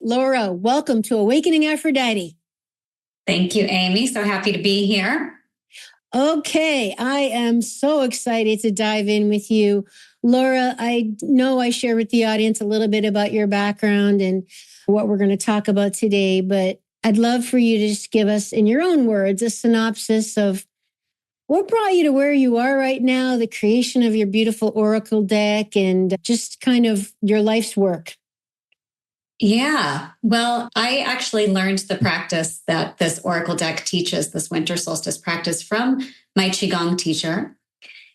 Lara, welcome to Awakening Aphrodite. Thank you, Amy. So happy to be here. Okay, I am so excited to dive in with you. Lara, I know I share with the audience a little bit about your background and what we're going to talk about today, but I'd love for you to just give us, in your own words, a synopsis of what brought you to where you are right now, the creation of your beautiful oracle deck, and just kind of your life's work. Yeah. Well, I actually learned the practice that this oracle deck teaches, this winter solstice practice, from my Qigong teacher.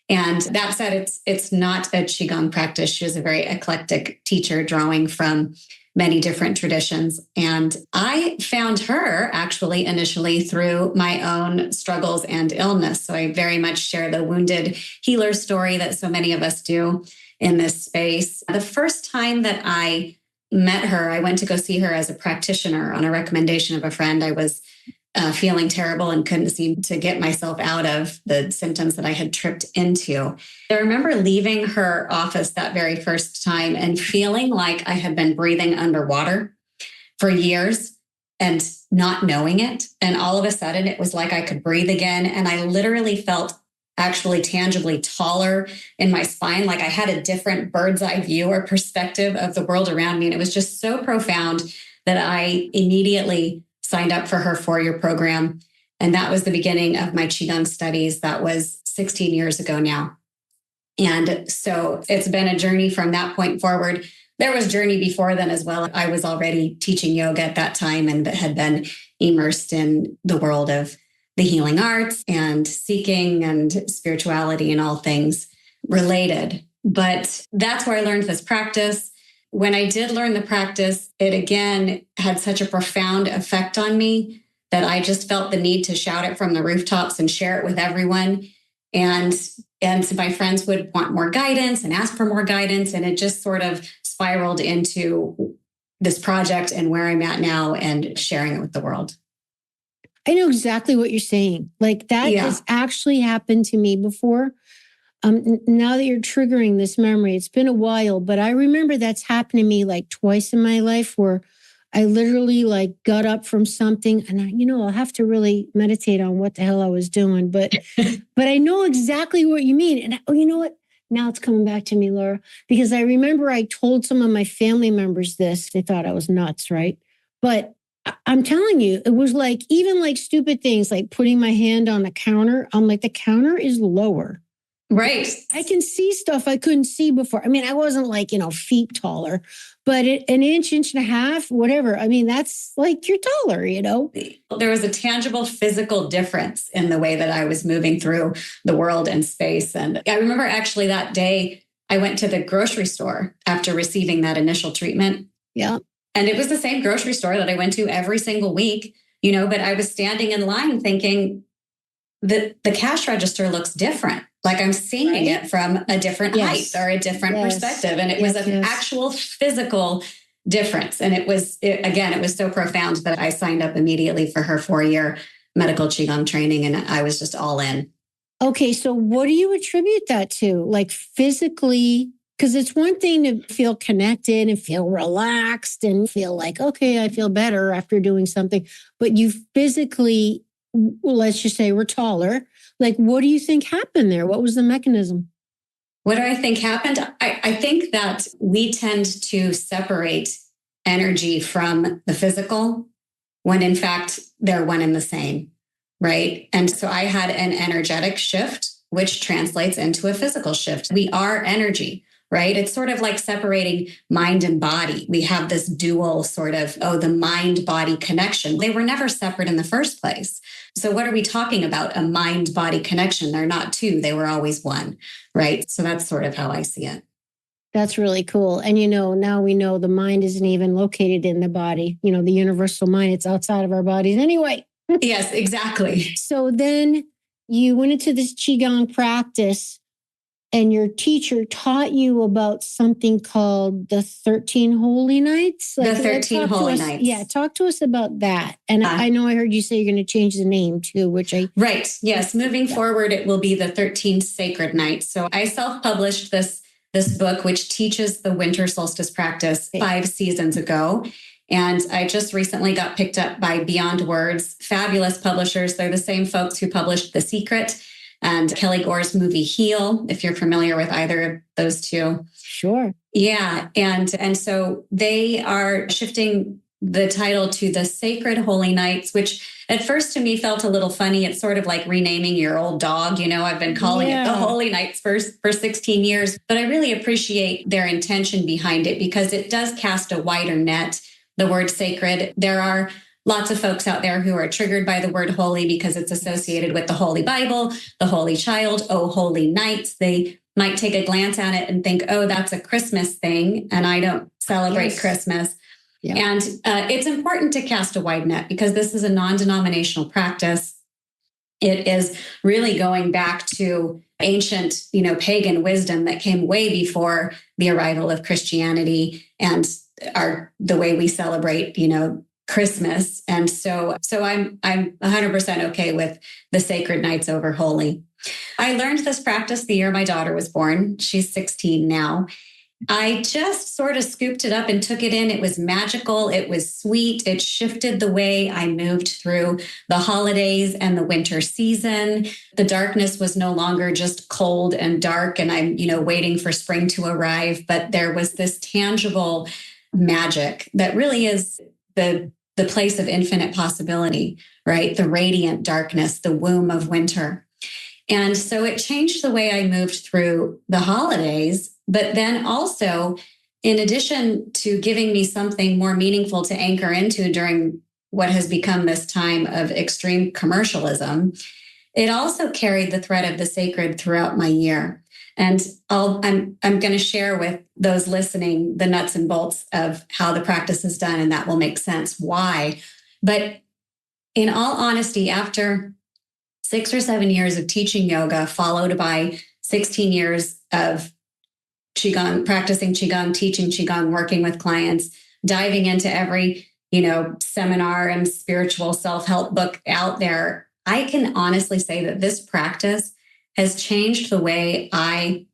And that said, it's not a Qigong practice. She was a very eclectic teacher, drawing from many different traditions. And I found her actually initially through my own struggles and illness. So I very much share the wounded healer story that so many of us do in this space. The first time that I met her, I went to go see her as a practitioner on a recommendation of a friend. I was feeling terrible and couldn't seem to get myself out of the symptoms that I had tripped into. I remember leaving her office that very first time and feeling like I had been breathing underwater for years and not knowing it. And all of a sudden, it was like I could breathe again. And I literally felt actually tangibly taller in my spine, like I had a different bird's eye view or perspective of the world around me. And it was just so profound that I immediately signed up for her 4-year program. And that was the beginning of my Qigong studies. That was 16 years ago now. And so it's been a journey from that point forward. There was journey before then as well. I was already teaching yoga at that time and had been immersed in the world of the healing arts and seeking and spirituality and all things related. But that's where I learned this practice. When I did learn the practice, it again had such a profound effect on me that I just felt the need to shout it from the rooftops and share it with everyone. And so my friends would want more guidance and ask for more guidance. And it just sort of spiraled into this project and where I'm at now and sharing it with the world. I know exactly what you're saying. Like that has actually happened to me before. Now that you're triggering this memory, it's been a while, but I remember that's happened to me like twice in my life where I literally like got up from something and I'll have to really meditate on what the hell I was doing. But I know exactly what you mean. And you know what? Now it's coming back to me, Lara, because I remember I told some of my family members this. They thought I was nuts, right? But I'm telling you, it was like, even like stupid things like putting my hand on the counter. I'm like, the counter is lower. Right. I can see stuff I couldn't see before. I mean, I wasn't like, feet taller, but an inch and a half, whatever. I mean, that's like you're taller, There was a tangible physical difference in the way that I was moving through the world and space. And I remember actually that day I went to the grocery store after receiving that initial treatment. Yeah. And it was the same grocery store that I went to every single week, but I was standing in line thinking that the cash register looks different. Like I'm seeing it from a different height or a different perspective. And it was an actual physical difference. And it was so profound that I signed up immediately for her 4-year medical Qigong training. And I was just all in. Okay. So what do you attribute that to? Like physically? Because it's one thing to feel connected and feel relaxed and feel like, okay, I feel better after doing something. But you physically, let's just say we're taller. Like, what do you think happened there? What was the mechanism? What do I think happened? I think that we tend to separate energy from the physical when in fact they're one and the same, right? And so I had an energetic shift, which translates into a physical shift. We are energy. Right? It's sort of like separating mind and body. We have this dual sort of, the mind-body connection. They were never separate in the first place. So what are we talking about? A mind-body connection. They're not two. They were always one, right? So that's sort of how I see it. That's really cool. And, now we know the mind isn't even located in the body. The universal mind, it's outside of our bodies anyway. Yes, exactly. So then you went into this Qigong practice. And your teacher taught you about something called the 13 Holy Nights? The 13 Holy Nights. Yeah, talk to us about that. And I know I heard you say you're going to change the name too, which I... Right, yes. Moving forward, it will be the 13 Sacred Nights. So I self-published this book, which teaches the winter solstice practice 5 seasons ago. And I just recently got picked up by Beyond Words, fabulous publishers. They're the same folks who published The Secret and Kelly Gore's movie Heal, if you're familiar with either of those two. Sure. Yeah. And so they are shifting the title to The Sacred Holy Nights, which at first to me felt a little funny. It's sort of like renaming your old dog. I've been calling it the Holy Nights for 16 years, but I really appreciate their intention behind it because it does cast a wider net. The word sacred, there are lots of folks out there who are triggered by the word holy because it's associated with the Holy Bible, the Holy Child, oh, holy nights. They might take a glance at it and think, oh, that's a Christmas thing, and I don't celebrate Christmas. Yeah. And it's important to cast a wide net because this is a non-denominational practice. It is really going back to ancient, pagan wisdom that came way before the arrival of Christianity and the way we celebrate, Christmas. And so I'm 100% okay with the sacred nights over holy. I learned this practice the year my daughter was born. She's 16 now. I just sort of scooped it up and took it in. It was magical. It was sweet. It shifted the way I moved through the holidays and the winter season. The darkness was no longer just cold and dark and I'm, waiting for spring to arrive, but there was this tangible magic that really is the place of infinite possibility, right? The radiant darkness, the womb of winter. And so it changed the way I moved through the holidays. But then also, in addition to giving me something more meaningful to anchor into during what has become this time of extreme commercialism, it also carried the thread of the sacred throughout my year. And I'm going to share with those listening the nuts and bolts of how the practice is done, and that will make sense why. But in all honesty, after 6 or 7 years of teaching yoga, followed by 16 years of Qigong, practicing Qigong, teaching Qigong, working with clients, diving into every, seminar and spiritual self-help book out there, I can honestly say that this practice has changed the way I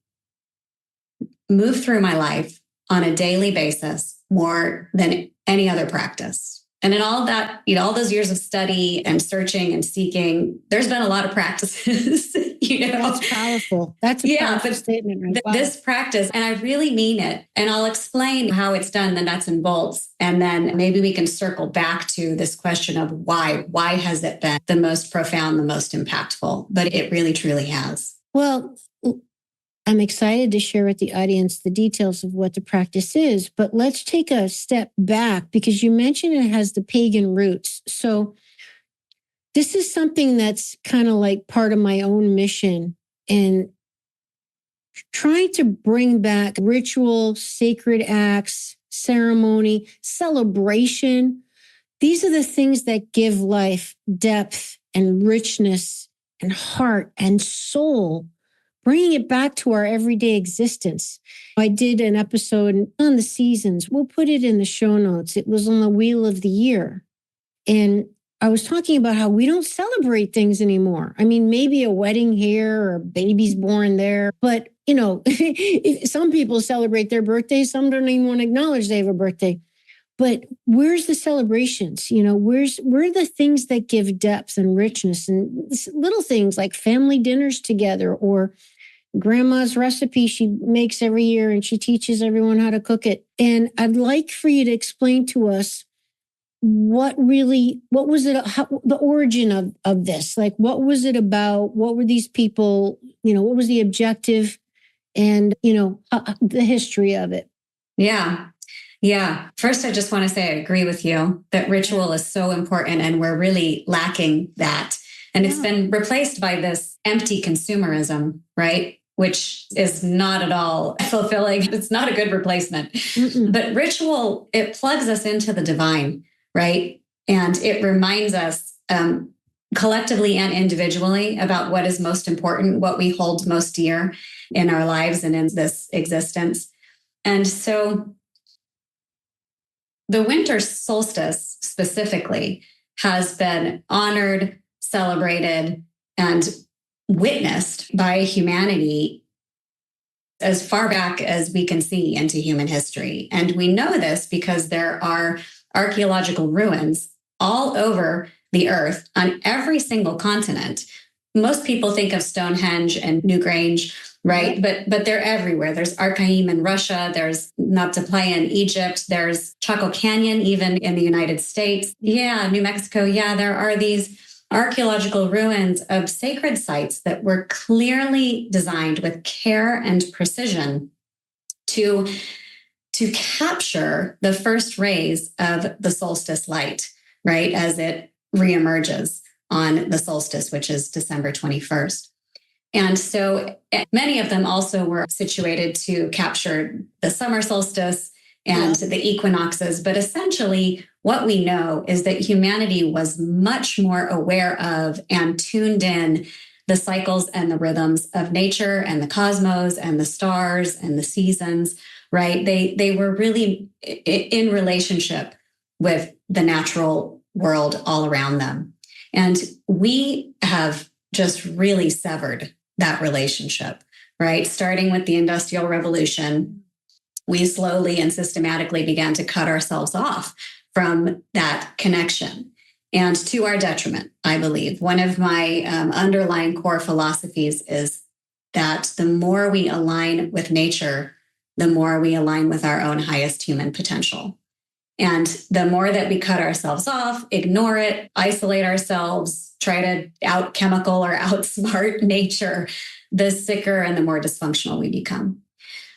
move through my life on a daily basis more than any other practice. And in all that, all those years of study and searching and seeking, there's been a lot of practices, That's powerful. That's a powerful statement. Right? Wow. This practice, and I really mean it. And I'll explain how it's done, the nuts and bolts. And then maybe we can circle back to this question of why. Why has it been the most profound, the most impactful? But it really, truly has. Well, I'm excited to share with the audience the details of what the practice is, but let's take a step back because you mentioned it has the pagan roots. So this is something that's kind of like part of my own mission and trying to bring back ritual, sacred acts, ceremony, celebration. These are the things that give life depth and richness and heart and soul, bringing it back to our everyday existence. I did an episode on the seasons. We'll put it in the show notes. It was on the Wheel of the Year. And I was talking about how we don't celebrate things anymore. I mean, maybe a wedding here or a baby's born there. But, some people celebrate their birthday. Some don't even want to acknowledge they have a birthday. But where's the celebrations? Where are the things that give depth and richness and little things like family dinners together or grandma's recipe she makes every year and she teaches everyone how to cook it. And I'd like for you to explain to us what was it, the origin of this? Like, what was it about? What were these people, what was the objective and, the history of it? Yeah. Yeah. First, I just want to say I agree with you that ritual is so important and we're really lacking that. And it's been replaced by this empty consumerism, right? Which is not at all fulfilling. It's not a good replacement. Mm-mm. But ritual, it plugs us into the divine, right? And it reminds us collectively and individually about what is most important, what we hold most dear in our lives and in this existence. And so the winter solstice specifically has been honored, celebrated, and witnessed by humanity as far back as we can see into human history. And we know this because there are archaeological ruins all over the earth on every single continent. Most people think of Stonehenge and Newgrange, right? But they're everywhere. There's Archaim in Russia. There's Nabta in Egypt. There's Chaco Canyon, even in the United States. Yeah, New Mexico. Yeah, there are these archaeological ruins of sacred sites that were clearly designed with care and precision to capture the first rays of the solstice light, right, as it reemerges on the solstice, which is December 21st. And so many of them also were situated to capture the summer solstice and the equinoxes. But essentially, what we know is that humanity was much more aware of and tuned in the cycles and the rhythms of nature and the cosmos and the stars and the seasons, right? They were really in relationship with the natural world all around them. And we have just really severed that relationship, right? Starting with the Industrial Revolution, we slowly and systematically began to cut ourselves off from that connection, and to our detriment, I believe. One of my underlying core philosophies is that the more we align with nature, the more we align with our own highest human potential. And the more that we cut ourselves off, ignore it, isolate ourselves, try to out-chemical or outsmart nature, the sicker and the more dysfunctional we become.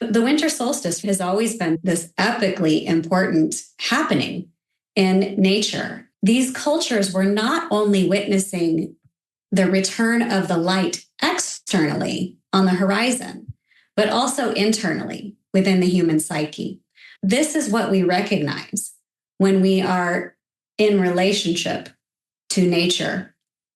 The winter solstice has always been this epically important happening in nature. These cultures were not only witnessing the return of the light externally on the horizon, but also internally within the human psyche. This is what we recognize when we are in relationship to nature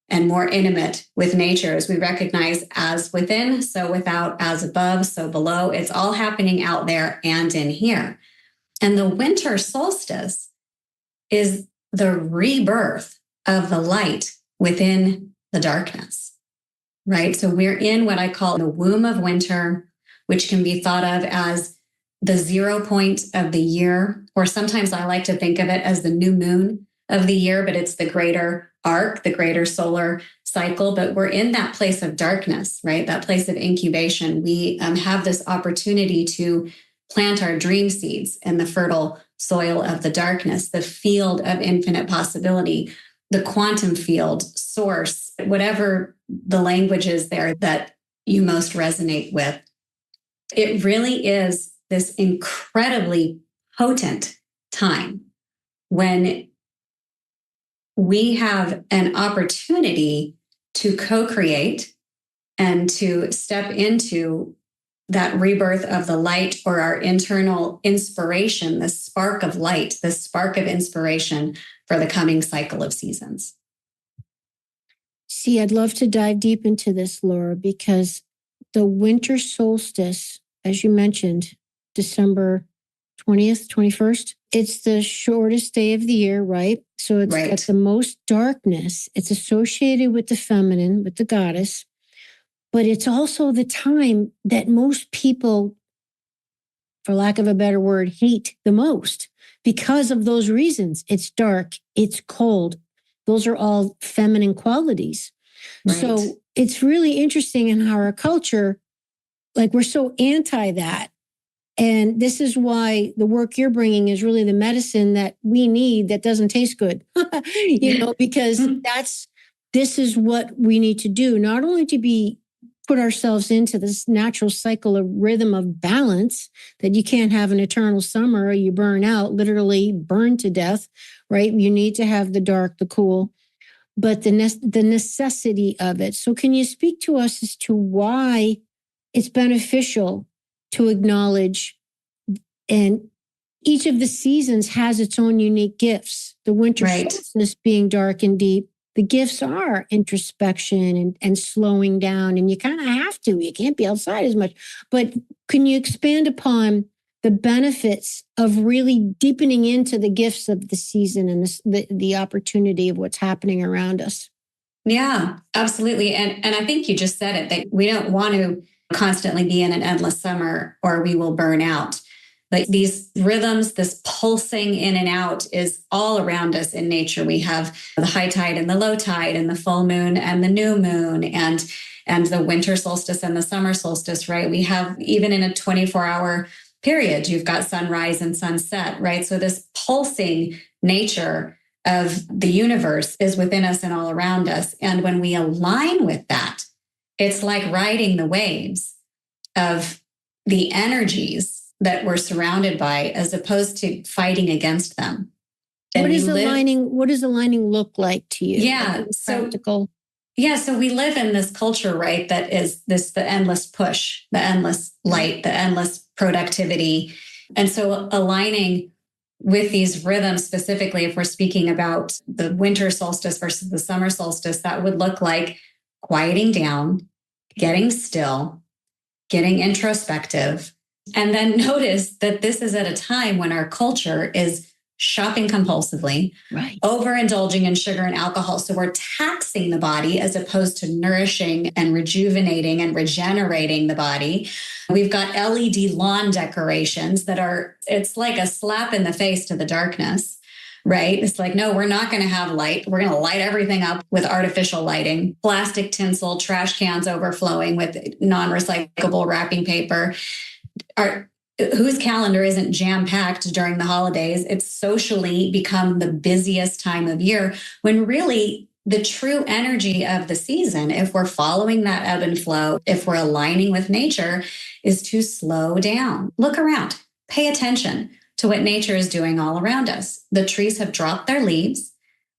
and more intimate with nature, as we recognize as within, so without, as above, so below. It's all happening out there and in here. And the winter solstice is the rebirth of the light within the darkness, right? So we're in what I call the womb of winter, which can be thought of as the 0 point of the year, or sometimes I like to think of it as the new moon of the year, but it's the greater arc, the greater solar cycle. But we're in that place of darkness, right? That place of incubation. We have this opportunity to plant our dream seeds in the fertile soil of the darkness, the field of infinite possibility, the quantum field, source, whatever the language is there that you most resonate with. It really is this incredibly potent time when we have an opportunity to co-create and to step into that rebirth of the light, or our internal inspiration, the spark of light, the spark of inspiration for the coming cycle of seasons. See, I'd love to dive deep into this, Laura, because the winter solstice, as you mentioned, December 20th, 21st, it's the shortest day of the year, right? So it's got the most darkness. It's associated with the feminine, with the goddess. But it's also the time that most people, for lack of a better word, hate the most because of those reasons. It's dark, it's cold. Those are all feminine qualities. Right. So it's really interesting in how our culture, like, we're so anti that. And this is why the work you're bringing is really the medicine that we need that doesn't taste good, because this is what we need to do, not only to put ourselves into this natural cycle of rhythm of balance, that you can't have an eternal summer or you burn out, literally burn to death, right? You need to have the dark, the cool, but the necessity of it. So can you speak to us as to why it's beneficial to acknowledge, and each of the seasons has its own unique gifts. The winter solstice being dark and deep, the gifts are introspection and slowing down, and you kind of have to. You can't be outside as much. But can you expand upon the benefits of really deepening into the gifts of the season and the opportunity of what's happening around us? Yeah, absolutely. And I think you just said it, that we don't want to constantly be in an endless summer or we will burn out. Like these rhythms, this pulsing in and out is all around us in nature. We have the high tide and the low tide and the full moon and the new moon and the winter solstice and the summer solstice, right? We have, even in a 24-hour period, you've got sunrise and sunset, right? So this pulsing nature of the universe is within us and all around us. And when we align with that, it's like riding the waves of the energies that we're surrounded by, as opposed to fighting against them. And what does aligning look like to you? Yeah. Practical. Yeah. So we live in this culture, right? That is the endless push, the endless light, the endless productivity. And so aligning with these rhythms, specifically, if we're speaking about the winter solstice versus the summer solstice, that would look like quieting down, getting still, getting introspective. And then notice that this is at a time when our culture is shopping compulsively, right, overindulging in sugar and alcohol. So we're taxing the body as opposed to nourishing and rejuvenating and regenerating the body. We've got LED lawn decorations it's like a slap in the face to the darkness, right? It's like, no, we're not going to have light. We're going to light everything up with artificial lighting, plastic tinsel, trash cans overflowing with non-recyclable wrapping paper. Whose calendar isn't jam-packed during the holidays? It's socially become the busiest time of year, when really the true energy of the season, if we're following that ebb and flow, if we're aligning with nature, is to slow down. Look around, pay attention to what nature is doing all around us. The trees have dropped their leaves.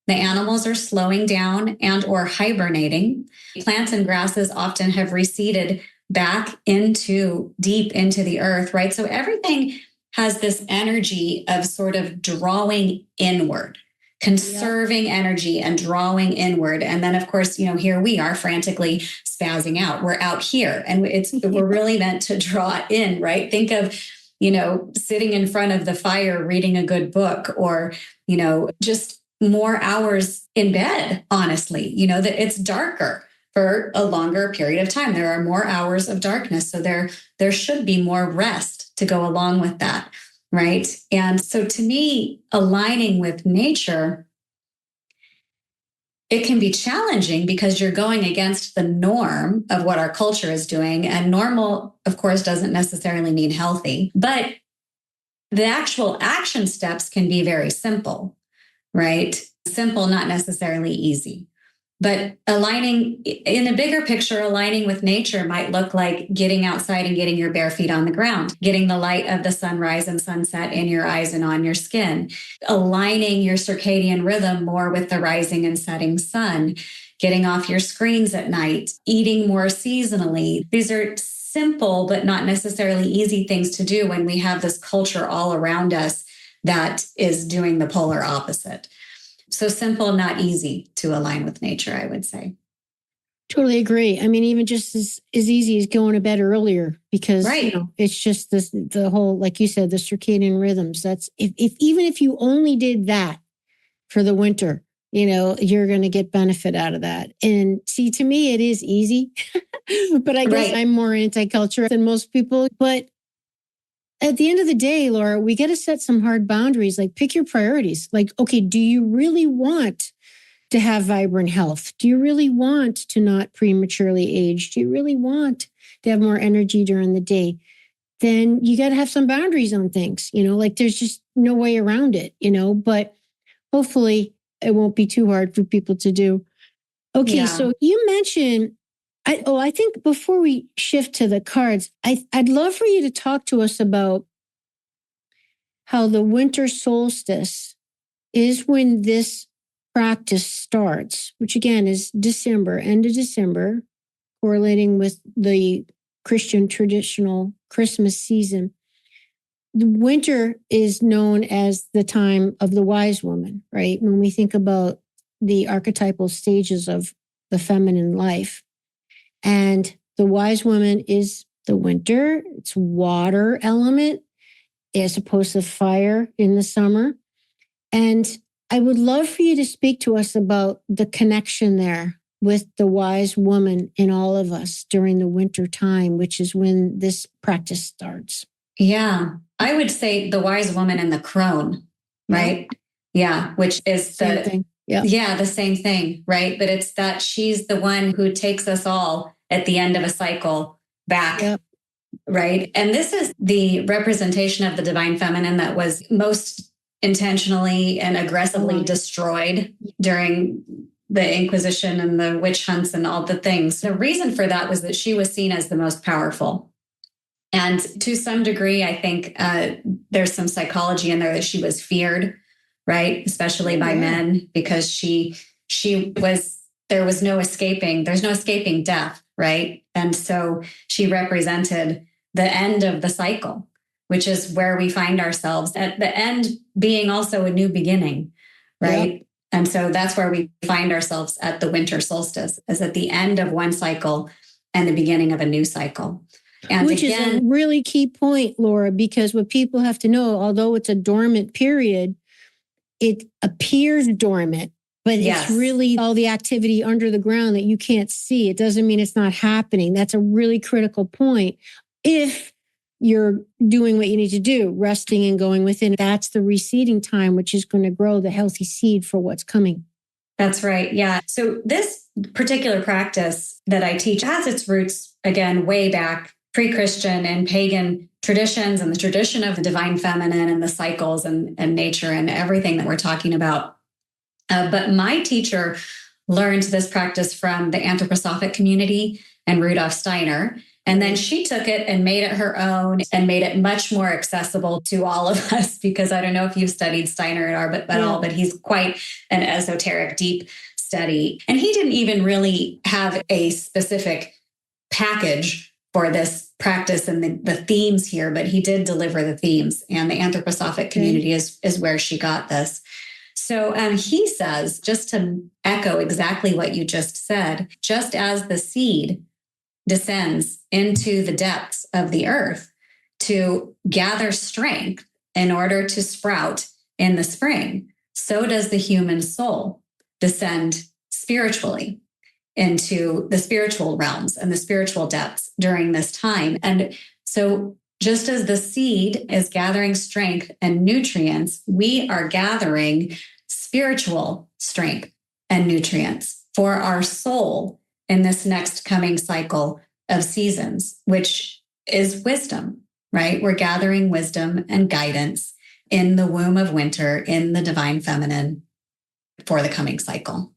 The animals are slowing down and or hibernating. Plants and grasses often have receded back deep into the earth, right? So everything has this energy of sort of drawing inward, conserving energy and drawing inward. And then, of course, here we are frantically spazzing out. We're out here, and we're really meant to draw in, right? Think of, sitting in front of the fire, reading a good book, or, just more hours in bed, honestly, that it's darker for a longer period of time. There are more hours of darkness. So there should be more rest to go along with that, right? And so to me, aligning with nature, it can be challenging because you're going against the norm of what our culture is doing. And normal, of course, doesn't necessarily mean healthy, but the actual action steps can be very simple, right? Simple, not necessarily easy. But aligning in a bigger picture, aligning with nature might look like getting outside and getting your bare feet on the ground, getting the light of the sunrise and sunset in your eyes and on your skin, aligning your circadian rhythm more with the rising and setting sun, getting off your screens at night, eating more seasonally. These are simple, but not necessarily easy things to do when we have this culture all around us that is doing the polar opposite. So simple, not easy to align with nature, I would say. Totally agree. I mean, even just as easy as going to bed earlier, because right. It's just the whole, like you said, the circadian rhythms. That's even if you only did that for the winter, you're going to get benefit out of that. And see, to me, it is easy, but I guess I'm more anti-culture than most people. But at the end of the day, Lara, we got to set some hard boundaries. Like, pick your priorities. Like, okay, do you really want to have vibrant health? Do you really want to not prematurely age? Do you really want to have more energy during the day? Then you got to have some boundaries on things, like there's just no way around it, but hopefully it won't be too hard for people to do. Okay. So you mentioned, I think before we shift to the cards, I'd love for you to talk to us about how the winter solstice is when this practice starts, which again is December, end of December, correlating with the Christian traditional Christmas season. The winter is known as the time of the wise woman, right? When we think about the archetypal stages of the feminine life. And the wise woman is the winter, it's water element, as opposed to fire in the summer. And I would love for you to speak to us about the connection there with the wise woman in all of us during the winter time, which is when this practice starts. Yeah. I would say the wise woman and the crone, right? Yeah, which is same thing. Yeah, the same thing, right? But it's that she's the one who takes us all at the end of a cycle back, right? And this is the representation of the divine feminine that was most intentionally and aggressively destroyed during the Inquisition and the witch hunts and all the things. The reason for that was that she was seen as the most powerful. And to some degree, I think there's some psychology in there that she was feared, right? Especially by men, because she was, there's no escaping death, right? And so she represented the end of the cycle, which is where we find ourselves at the end being also a new beginning, right? Yep. And so that's where we find ourselves at the winter solstice, is at the end of one cycle and the beginning of a new cycle. And which is a really key point, Laura, because what people have to know, although it's a dormant period, it appears dormant, but it's really all the activity under the ground that you can't see. It doesn't mean it's not happening. That's a really critical point. If you're doing what you need to do, resting and going within, that's the reseeding time, which is going to grow the healthy seed for what's coming. That's right. Yeah. So this particular practice that I teach has its roots, again, way back pre-Christian and pagan traditions and the tradition of the divine feminine and the cycles and nature and everything that we're talking about. But my teacher learned this practice from the anthroposophic community and Rudolf Steiner. And then she took it and made it her own and made it much more accessible to all of us, because I don't know if you've studied Steiner at all, but he's quite an esoteric, deep study. And he didn't even really have a specific package for this practice and the themes here, but he did deliver the themes, and the anthroposophic community is where she got this. So he says, just to echo exactly what you just said, just as the seed descends into the depths of the earth to gather strength in order to sprout in the spring, so does the human soul descend spiritually into the spiritual realms and the spiritual depths during this time. And so just as the seed is gathering strength and nutrients, we are gathering spiritual strength and nutrients for our soul in this next coming cycle of seasons, which is wisdom, right? We're gathering wisdom and guidance in the womb of winter, in the divine feminine for the coming cycle.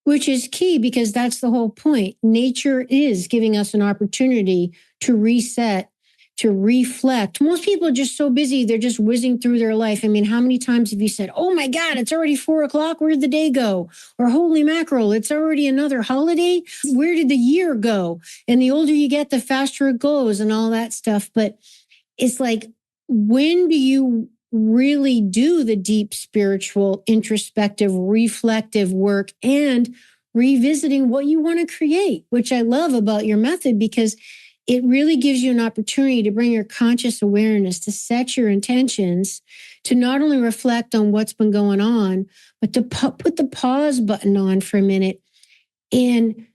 Which is key, because that's the whole point. Nature is giving us an opportunity to reset, to reflect. Most people are just so busy, they're just whizzing through their life. I mean, how many times have you said, oh my God, it's already 4:00. Where'd the day go? Or holy mackerel, it's already another holiday. Where did the year go? And the older you get, the faster it goes and all that stuff. But it's like, when do you really do the deep spiritual, introspective, reflective work and revisiting what you want to create, which I love about your method, because it really gives you an opportunity to bring your conscious awareness, to set your intentions, to not only reflect on what's been going on, but to put the pause button on for a minute and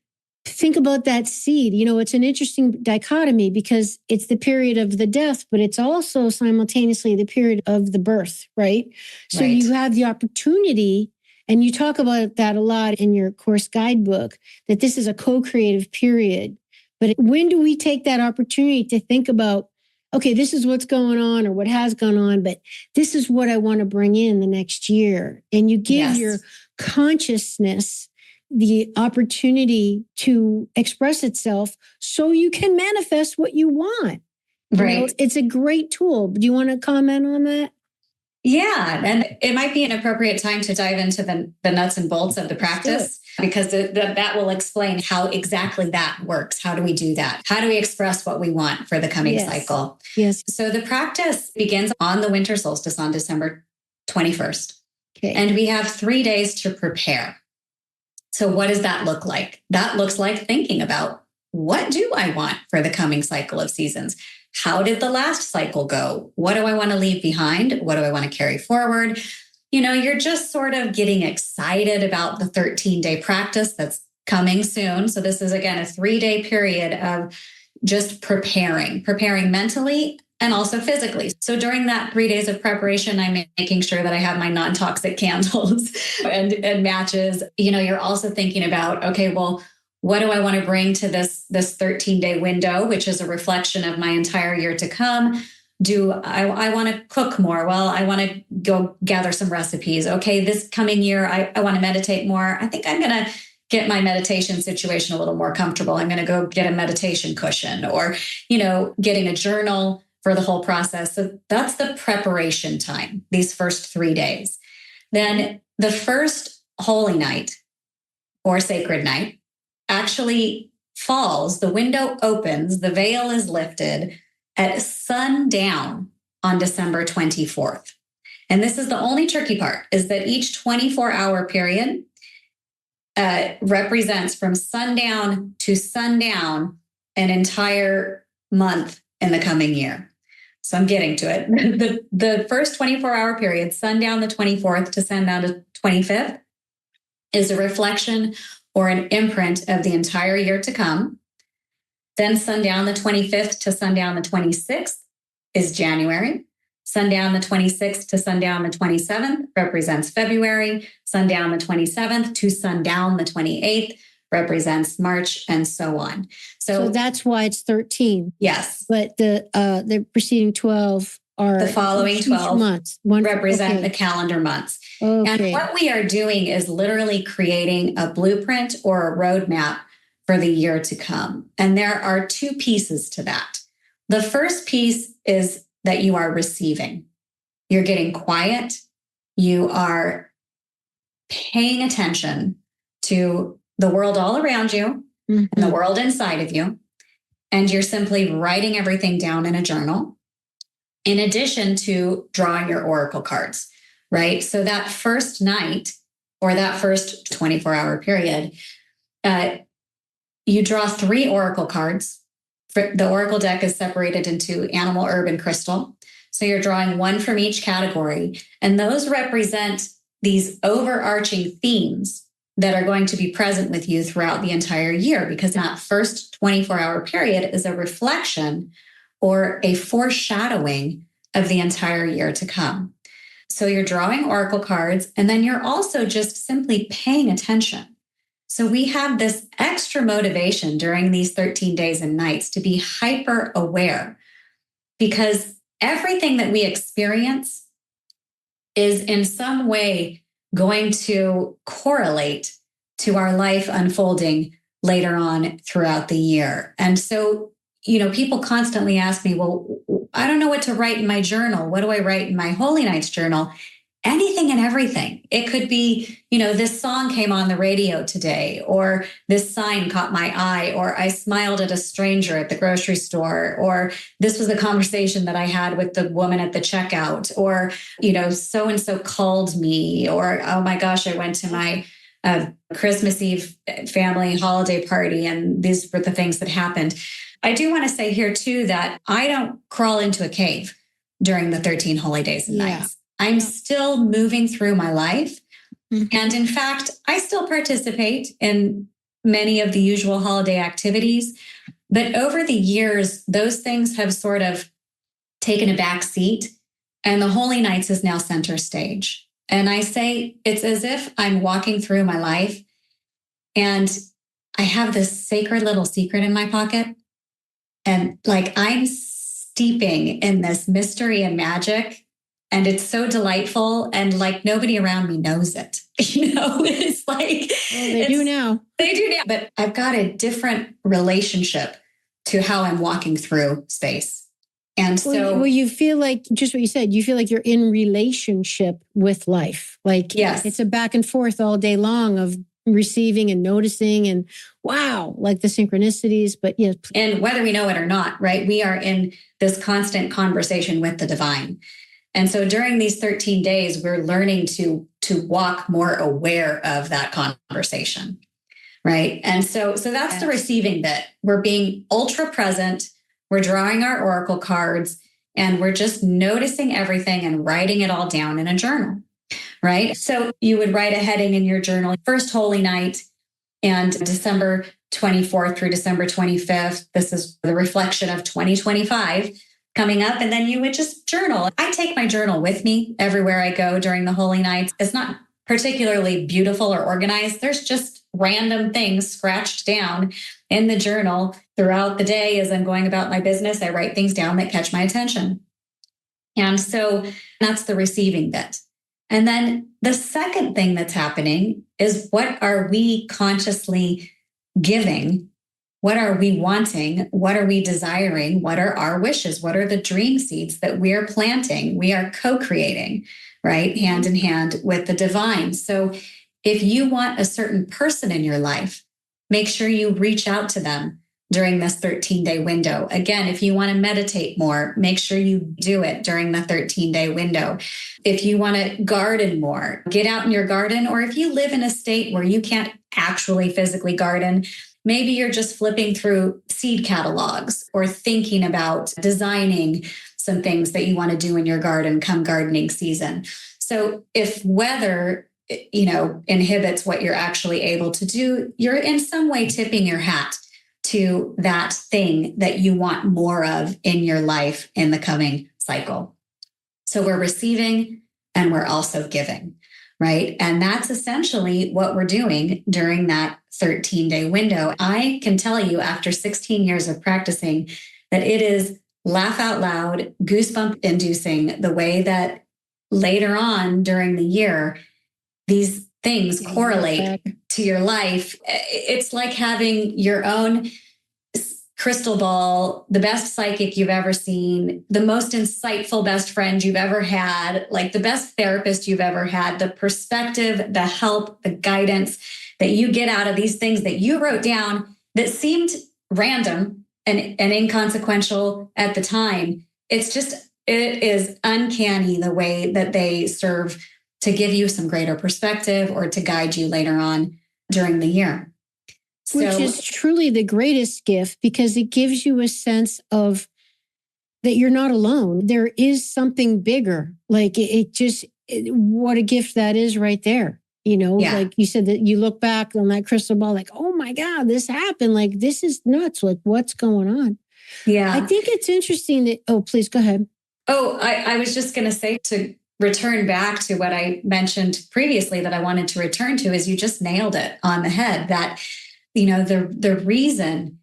think about that seed. You know, it's an interesting dichotomy, because it's the period of the death, but it's also simultaneously the period of the birth, right? So you have the opportunity, and you talk about that a lot in your course guidebook, that this is a co-creative period. But when do we take that opportunity to think about, okay, this is what's going on or what has gone on, but this is what I want to bring in the next year. And you give your consciousness the opportunity to express itself so you can manifest what you want. Right. You know, it's a great tool. Do you want to comment on that? Yeah. And it might be an appropriate time to dive into the nuts and bolts of the practice, because that will explain how exactly that works. How do we do that? How do we express what we want for the coming cycle? Yes. So the practice begins on the winter solstice on December 21st. Okay. And we have 3 days to prepare. So what does that look like? That looks like thinking about, what do I want for the coming cycle of seasons? How did the last cycle go? What do I want to leave behind? What do I want to carry forward? You know, you're just sort of getting excited about the 13-day practice that's coming soon. So this is, again, a 3-day period of just preparing mentally and also physically. So during that 3 days of preparation, I'm making sure that I have my non-toxic candles and matches. You're also thinking about, okay, well, what do I want to bring to this 13-day window, which is a reflection of my entire year to come? Do I want to cook more? Well, I want to go gather some recipes. Okay, this coming year, I want to meditate more. I think I'm going to get my meditation situation a little more comfortable. I'm going to go get a meditation cushion or, getting a journal for the whole process. So that's the preparation time, these first 3 days. Then the first holy night or sacred night actually falls, the window opens, the veil is lifted at sundown on December 24th. And this is the only tricky part, is that each 24-hour period represents from sundown to sundown an entire month in the coming year. So I'm getting to it. The first 24-hour period, sundown the 24th to sundown the 25th, is a reflection or an imprint of the entire year to come. Then sundown the 25th to sundown the 26th is January. Sundown the 26th to sundown the 27th represents February. Sundown the 27th to sundown the 28th represents March, and so on. So that's why it's 13. Yes. But the preceding 12 are the following 12 months represent the calendar months. Okay. And what we are doing is literally creating a blueprint or a roadmap for the year to come. And there are two pieces to that. The first piece is that you are receiving. You're getting quiet. You are paying attention to the world all around you and the world inside of you. And you're simply writing everything down in a journal, in addition to drawing your oracle cards, right? So that first night or that first 24-hour period, you draw 3 oracle cards. The oracle deck is separated into animal, herb, and crystal. So you're drawing one from each category. And those represent these overarching themes that are going to be present with you throughout the entire year, because that first 24-hour period is a reflection or a foreshadowing of the entire year to come. So you're drawing oracle cards, and then you're also just simply paying attention. So we have this extra motivation during these 13 days and nights to be hyper aware, because everything that we experience is in some way going to correlate to our life unfolding later on throughout the year. And so, people constantly ask me, well, I don't know what to write in my journal. What do I write in my Holy Nights journal? Anything and everything. It could be, this song came on the radio today, or this sign caught my eye, or I smiled at a stranger at the grocery store, or this was the conversation that I had with the woman at the checkout, or, so-and-so called me, or, oh my gosh, I went to my Christmas Eve family holiday party, and these were the things that happened. I do want to say here too that I don't crawl into a cave during the 13 holy days and nights. I'm still moving through my life. And in fact, I still participate in many of the usual holiday activities. But over the years, those things have sort of taken a back seat, and the Holy Nights is now center stage. And I say it's as if I'm walking through my life and I have this sacred little secret in my pocket. And I'm steeping in this mystery and magic. And it's so delightful, and nobody around me knows it. It's they do now. They do now. But I've got a different relationship to how I'm walking through space. And so you feel like, just what you said, you feel like you're in relationship with life. Yes. It's a back and forth all day long of receiving and noticing, and wow, the synchronicities. But yes. And whether we know it or not, right? We are in this constant conversation with the divine. And so during these 13 days, we're learning to walk more aware of that conversation, right? And so that's the receiving bit. We're being ultra present. We're drawing our oracle cards, and we're just noticing everything and writing it all down in a journal, right? So you would write a heading in your journal, first holy night and December 24th through December 25th. This is the reflection of 2025. coming up, and then you would just journal. I take my journal with me everywhere I go during the holy nights. It's not particularly beautiful or organized. There's just random things scratched down in the journal throughout the day as I'm going about my business. I write things down that catch my attention. And so that's the receiving bit. And then the second thing that's happening is, what are we consciously giving? What are we wanting? What are we desiring? What are our wishes? What are the dream seeds that we're planting? We are co-creating, right? Hand in hand with the divine. So if you want a certain person in your life, make sure you reach out to them during this 13-day window. Again, if you want to meditate more, make sure you do it during the 13-day window. If you want to garden more, get out in your garden. Or if you live in a state where you can't actually physically garden, maybe you're just flipping through seed catalogs or thinking about designing some things that you want to do in your garden come gardening season. So if weather, inhibits what you're actually able to do, you're in some way tipping your hat to that thing that you want more of in your life in the coming cycle. So we're receiving and we're also giving, right? And that's essentially what we're doing during that 13-day window. I can tell you, after 16 years of practicing, that it is laugh out loud, goosebump inducing, the way that later on during the year, these things correlate to your life. It's like having your own crystal ball, the best psychic you've ever seen, the most insightful best friend you've ever had, like the best therapist you've ever had, the perspective, the help, the guidance that you get out of these things that you wrote down that seemed random and inconsequential at the time. It is uncanny the way that they serve to give you some greater perspective or to guide you later on during the year. Which is truly the greatest gift, because it gives you a sense of that you're not alone. There is something bigger. Like what a gift that is right there. Like you said, that you look back on that crystal ball, like, oh my God, this happened. Like, this is nuts. Like, what's going on? Yeah. I think it's interesting that, please go ahead. Oh, I was just going to say, to return back to what I mentioned previously that I wanted to return to, is you just nailed it on the head. That, the reason,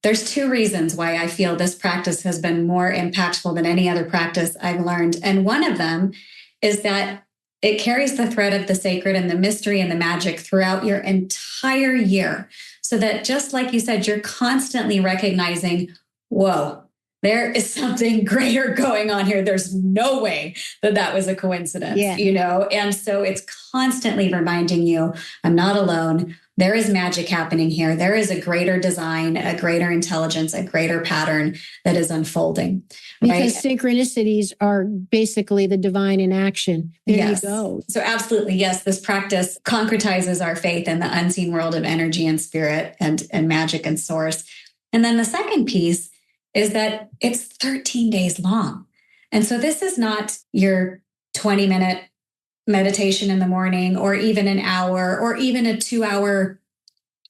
there's two reasons why I feel this practice has been more impactful than any other practice I've learned. And one of them is that it carries the thread of the sacred and the mystery and the magic throughout your entire year. So that, just like you said, you're constantly recognizing, whoa, there is something greater going on here. There's no way that was a coincidence, And so it's constantly reminding you, I'm not alone. There is magic happening here. There is a greater design, a greater intelligence, a greater pattern that is unfolding. Because synchronicities are basically the divine in action. There you go. So absolutely, yes, this practice concretizes our faith in the unseen world of energy and spirit and magic and source. And then the second piece is that it's 13 days long. And so this is not your 20-minute meditation in the morning, or even an hour, or even a 2-hour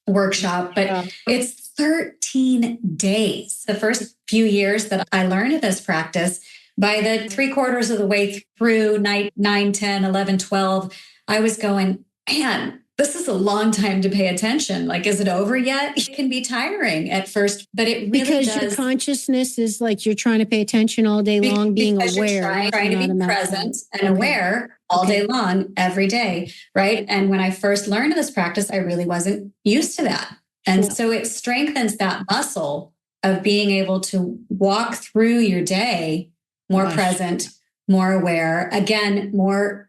workshop, but it's 13 days. The first few years that I learned this practice, by the 3/4 of the way through night 9, 10, 11, 12, I was going, man, this is a long time to pay attention. Like, is it over yet? It can be tiring at first, but it really does. Because your consciousness is like, you're trying to pay attention all day long, being aware. Trying to be present and aware all day long, every day, right? And when I first learned this practice, I really wasn't used to that. And so it strengthens that muscle of being able to walk through your day more present, more aware, again, more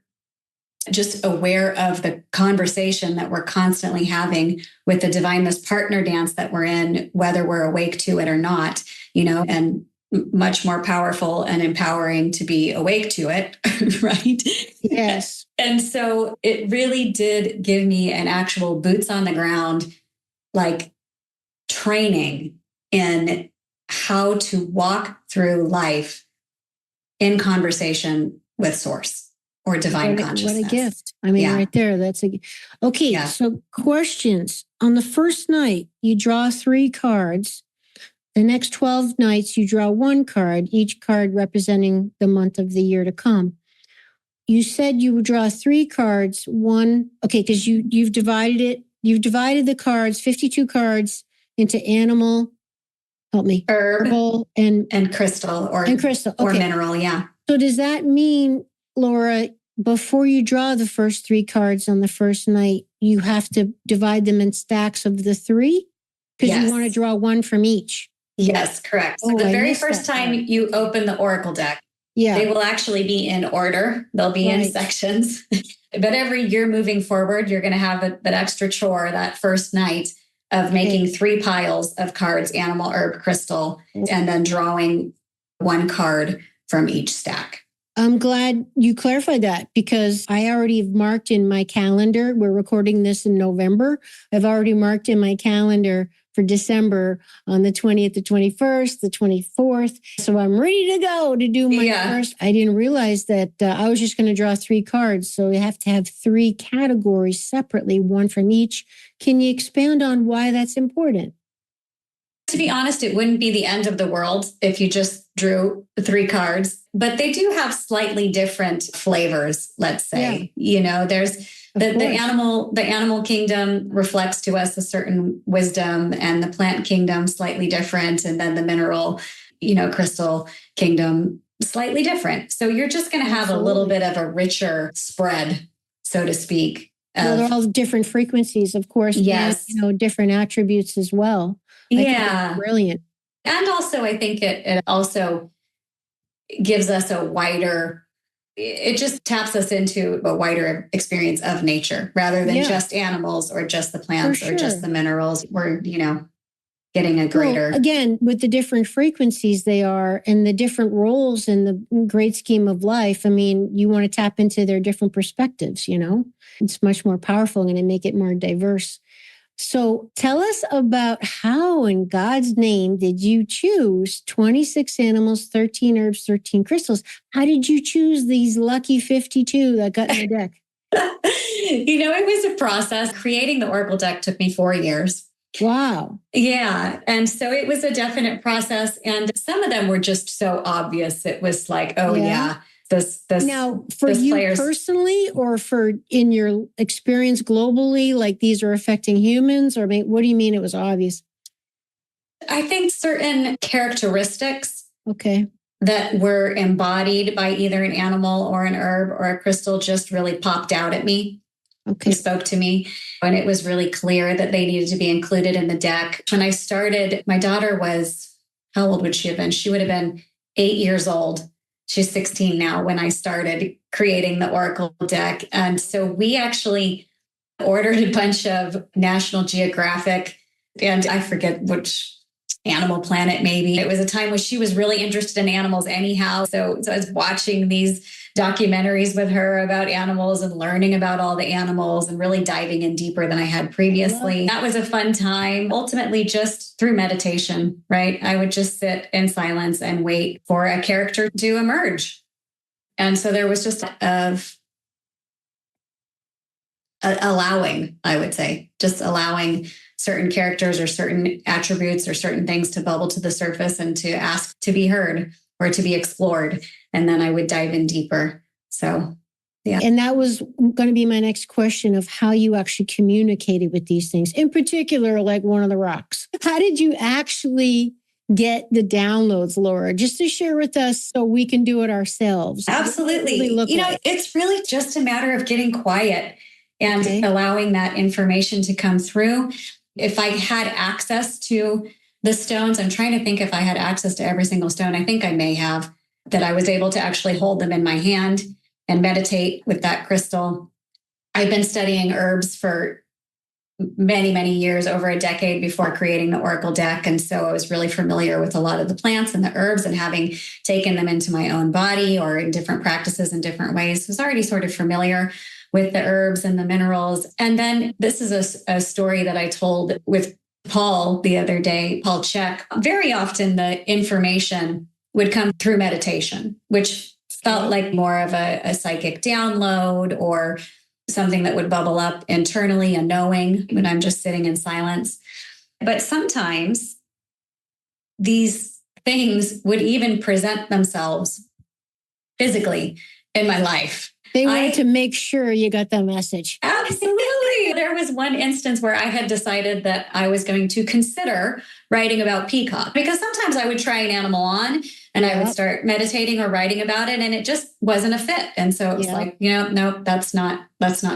just aware of the conversation that we're constantly having with the divine, this partner dance that we're in, whether we're awake to it or not, and much more powerful and empowering to be awake to it, right? Yes. And so it really did give me an actual boots on the ground, like, training in how to walk through life in conversation with source. Or divine consciousness. What a gift. I mean, right there, that's okay. So questions. On the first night, you draw 3 cards. The next 12 nights, you draw one card, each card representing the month of the year to come. You said you would draw 3 cards, because you've divided it. You've divided the cards, 52 cards, into animal, help me, herbal, and crystal or mineral. Yeah. So does that mean, Laura, before you draw the first 3 cards on the first night, you have to divide them in stacks of the 3? Because you want to draw one from each. Yes, correct. So the very first time you open the Oracle deck, they will actually be in order. They'll be in sections. But every year moving forward, you're going to have that extra chore that first night of making 3 piles of cards, animal, herb, crystal, and then drawing 1 card from each stack. I'm glad you clarified that, because I already have marked in my calendar. We're recording this in November. I've already marked in my calendar for December on the 20th, the 21st, the 24th. So I'm ready to go to do my first. I didn't realize that I was just going to draw 3 cards. So you have to have 3 categories separately, one from each. Can you expand on why that's important? To be honest, it wouldn't be the end of the world if you just drew 3 cards, but they do have slightly different flavors, let's say. There's the animal kingdom reflects to us a certain wisdom, and the plant kingdom slightly different, and then the mineral, crystal kingdom slightly different. So you're just going to have a little bit of a richer spread, so to speak. They're all different frequencies, of course. Yes. And, different attributes as well. I think it's brilliant. And also, I think it also gives us it just taps us into a wider experience of nature rather than just animals or just the plants or just the minerals. We're, getting a greater. Well, again, with the different frequencies they are and the different roles in the great scheme of life. I mean, you want to tap into their different perspectives, It's much more powerful and make it more diverse. So tell us about how, in God's name, did you choose 26 animals, 13 herbs, 13 crystals? How did you choose these lucky 52 that got in the deck? It was a process. Creating the Oracle deck took me 4 years. Wow. Yeah. And so it was a definite process. And some of them were just so obvious. It was like, this now for you personally, or for in your experience globally, like these are affecting humans, or what do you mean it was obvious? I think certain characteristics Okay. that were embodied by either an animal or an herb or a crystal just really popped out at me. Okay. He spoke to me, and it was really clear that they needed to be included in the deck. When I started, my daughter was, how old would she have been? She would have been 8 years old. She's 16 now when I started creating the Oracle deck. And so we actually ordered a bunch of National Geographic, and I forget which Animal Planet, maybe. It was a time when she was really interested in animals anyhow. So I was watching these documentaries with her about animals and learning about all the animals and really diving in deeper than I had previously. That was a fun time. Ultimately, just through meditation, right? I would just sit in silence and wait for a character to emerge. And so there was just allowing, I would say, just allowing certain characters or certain attributes or certain things to bubble to the surface and to ask to be heard or to be explored. And then I would dive in deeper. So, yeah. And that was going to be my next question of how you actually communicated with these things, in particular, like one of the rocks. How did you actually get the downloads, Laura, just to share with us so we can do it ourselves? Absolutely. It's really just a matter of getting quiet and allowing that information to come through. If I had access to the stones, I'm trying to think if I had access to every single stone. I think I may have, that I was able to actually hold them in my hand and meditate with that crystal. I've been studying herbs for many, many years, over a decade before creating the Oracle deck. And so I was really familiar with a lot of the plants and the herbs, and having taken them into my own body or in different practices in different ways, I was already sort of familiar with the herbs and the minerals. And then this is a story that I told with Paul the other day, Paul Check. Very often the information would come through meditation, which felt like more of a psychic download or something that would bubble up internally, a knowing when I'm just sitting in silence. But sometimes these things would even present themselves physically in my life. They wanted to make sure you got the message. Absolutely. There was one instance where I had decided that I was going to consider writing about peacock, because sometimes I would try an animal on and I would start meditating or writing about it, and it just wasn't a fit. And so it was like, no, that's not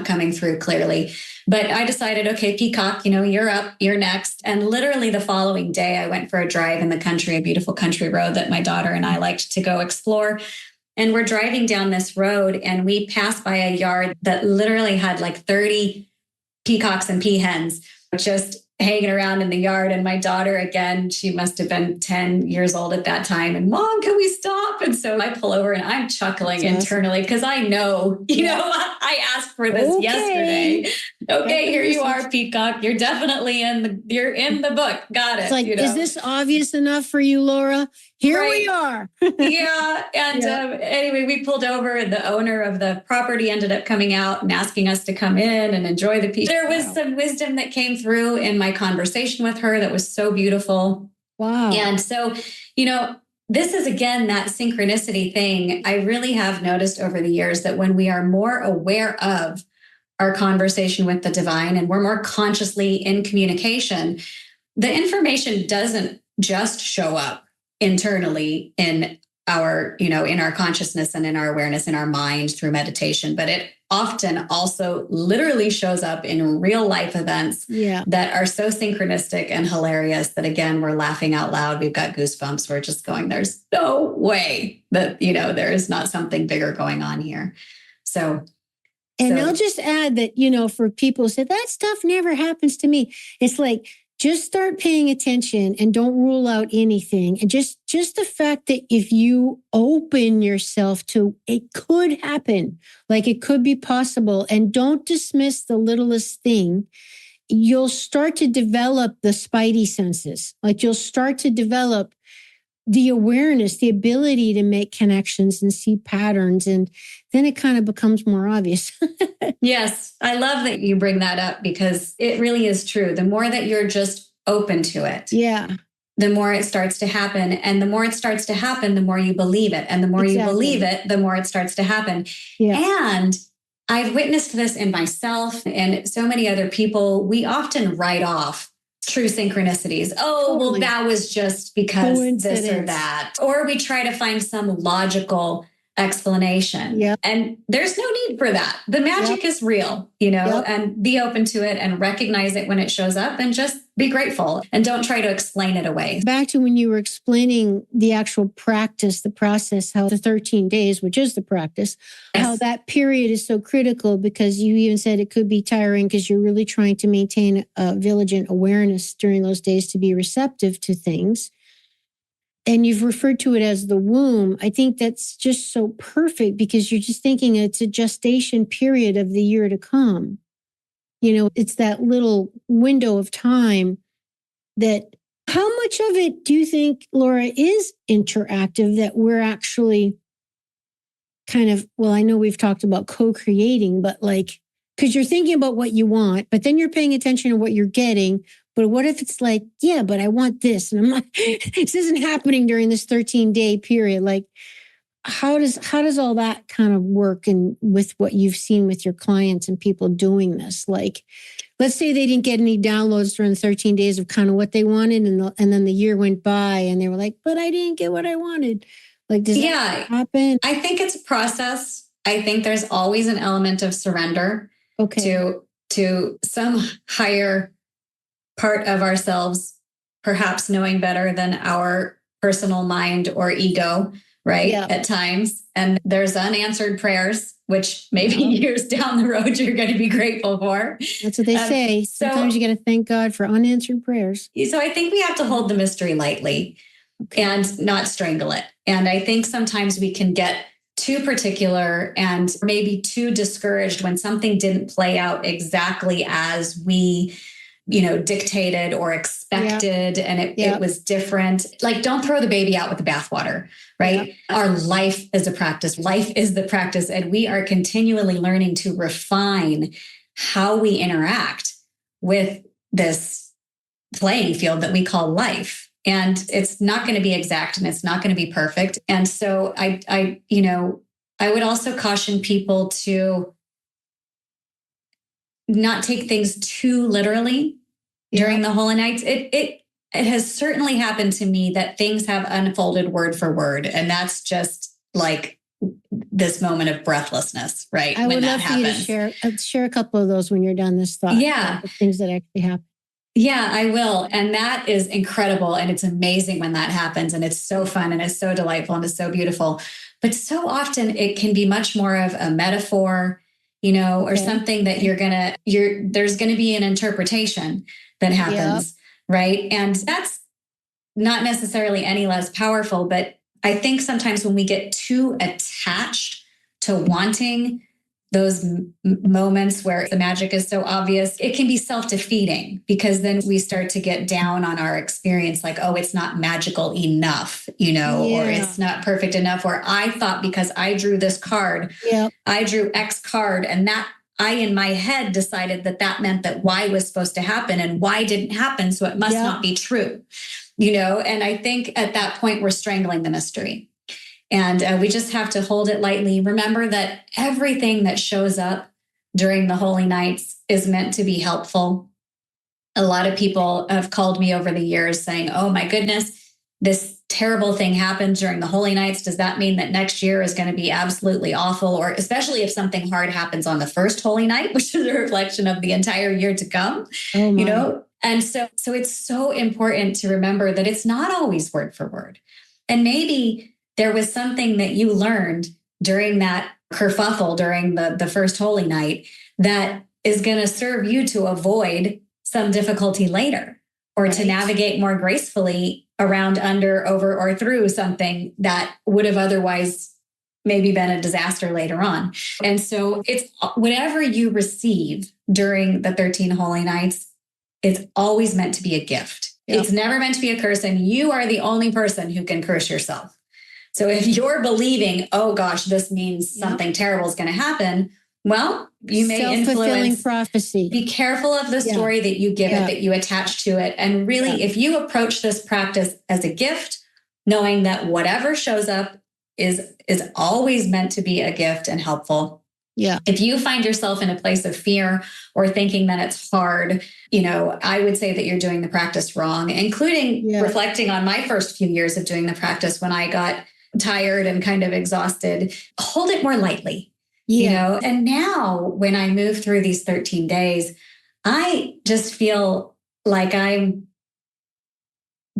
coming through clearly. But I decided, okay, peacock, you're up, you're next. And literally the following day, I went for a drive in the country, a beautiful country road that my daughter and I liked to go explore. And we're driving down this road and we passed by a yard that literally had like 30 peacocks and peahens just hanging around in the yard. And my daughter, again, she must have been 10 years old at that time. And Mom, can we stop? And so I pull over and I'm chuckling internally because I know, I asked for this yesterday. Okay, here you are, peacock. You're definitely in the book. Got it. It's like, is this obvious enough for you, Laura? Here we are. Yeah. And anyway, we pulled over and the owner of the property ended up coming out and asking us to come in and enjoy the peacock. There was some wisdom that came through in my conversation with her that was so beautiful. Wow. And so, this is, again, that synchronicity thing. I really have noticed over the years that when we are more aware of our conversation with the divine and we're more consciously in communication, the information doesn't just show up internally in our, in our consciousness and in our awareness, in our mind through meditation, but it often also literally shows up in real life events that are so synchronistic and hilarious that, again, we're laughing out loud. We've got goosebumps. We're just going, there's no way that, there is not something bigger going on here. And I'll just add that, for people who say that stuff never happens to me. It's like, just start paying attention and don't rule out anything. And just the fact that if you open yourself to it could happen, like it could be possible, and don't dismiss the littlest thing, you'll start to develop the spidey senses. Like you'll start to develop the awareness, the ability to make connections and see patterns. And then it kind of becomes more obvious. Yes. I love that you bring that up because it really is true. The more that you're just open to it, the more it starts to happen. And the more it starts to happen, the more you believe it. And the more you believe it, the more it starts to happen. Yeah. And I've witnessed this in myself and so many other people. We often write off true synchronicities. Oh, well, that was just because this or that. Or we try to find some logical explanation. Yep. And there's no need for that. The magic is real, and be open to it and recognize it when it shows up and just be grateful and don't try to explain it away. Back to when you were explaining the actual practice, the process, how the 13 days, which is the practice, how that period is so critical because you even said it could be tiring because you're really trying to maintain a vigilant awareness during those days to be receptive to things. And you've referred to it as the womb. I think that's just so perfect because you're just thinking it's a gestation period of the year to come. It's that little window of time that how much of it do you think, Laura, is interactive that we're actually kind of, well, I know we've talked about co-creating, but because you're thinking about what you want, but then you're paying attention to what you're getting. But what if it's like, yeah, but I want this. And I'm like, this isn't happening during this 13-day period. Like, how does all that kind of work and with what you've seen with your clients and people doing this? Like, let's say they didn't get any downloads during the 13 days of kind of what they wanted. And then the year went by and they were like, but I didn't get what I wanted. Like, does that happen? I think it's a process. I think there's always an element of surrender to some higher part of ourselves, perhaps knowing better than our personal mind or ego, right? Yeah. At times. And there's unanswered prayers, which maybe years down the road, you're going to be grateful for. That's what they say. Sometimes you got to thank God for unanswered prayers. So I think we have to hold the mystery lightly and not strangle it. And I think sometimes we can get too particular and maybe too discouraged when something didn't play out exactly as we dictated or expected, and it was different. Like, don't throw the baby out with the bathwater, right? Yep. Our life is a practice. Life is the practice. And we are continually learning to refine how we interact with this playing field that we call life. And it's not going to be exact and it's not going to be perfect. And so I would also caution people to not take things too literally during the holy nights. It has certainly happened to me that things have unfolded word for word. And that's just like this moment of breathlessness, right? I would love for you to share a couple of those when you're done this thought. Yeah. The things that actually happen. Yeah, I will. And that is incredible. And it's amazing when that happens. And it's so fun and it's so delightful and it's so beautiful. But so often it can be much more of a metaphor, or something that there's going to be an interpretation that happens, right? And that's not necessarily any less powerful, but I think sometimes when we get too attached to wanting those moments where the magic is so obvious, it can be self-defeating, because then we start to get down on our experience, like, oh, it's not magical enough, or it's not perfect enough, or I thought because I drew this card, I drew X card, and that I, in my head, decided that meant that Y was supposed to happen and Y didn't happen, so it must not be true, and I think at that point we're strangling the mystery. And we just have to hold it lightly. Remember that everything that shows up during the holy nights is meant to be helpful. A lot of people have called me over the years saying, oh my goodness, this terrible thing happened during the holy nights. Does that mean that next year is going to be absolutely awful? Or especially if something hard happens on the first holy night, which is a reflection of the entire year to come, And so it's so important to remember that it's not always word for word. And maybe there was something that you learned during that kerfuffle during the first holy night that is going to serve you to avoid some difficulty later, or to navigate more gracefully around, under, over, or through something that would have otherwise maybe been a disaster later on. And so it's whatever you receive during the 13 holy nights, it's always meant to be a gift. It's never meant to be a curse, and you are the only person who can curse yourself. So if you're believing, oh gosh, this means something terrible is going to happen, well, you may influence prophecy. Be careful of the story that you give it, that you attach to it. And really, if you approach this practice as a gift, knowing that whatever shows up is always meant to be a gift and helpful. Yeah. If you find yourself in a place of fear or thinking that it's hard, I would say that you're doing the practice wrong, including reflecting on my first few years of doing the practice when I got tired and kind of exhausted. Hold it more lightly, and now when I move through these 13 days, I just feel like I'm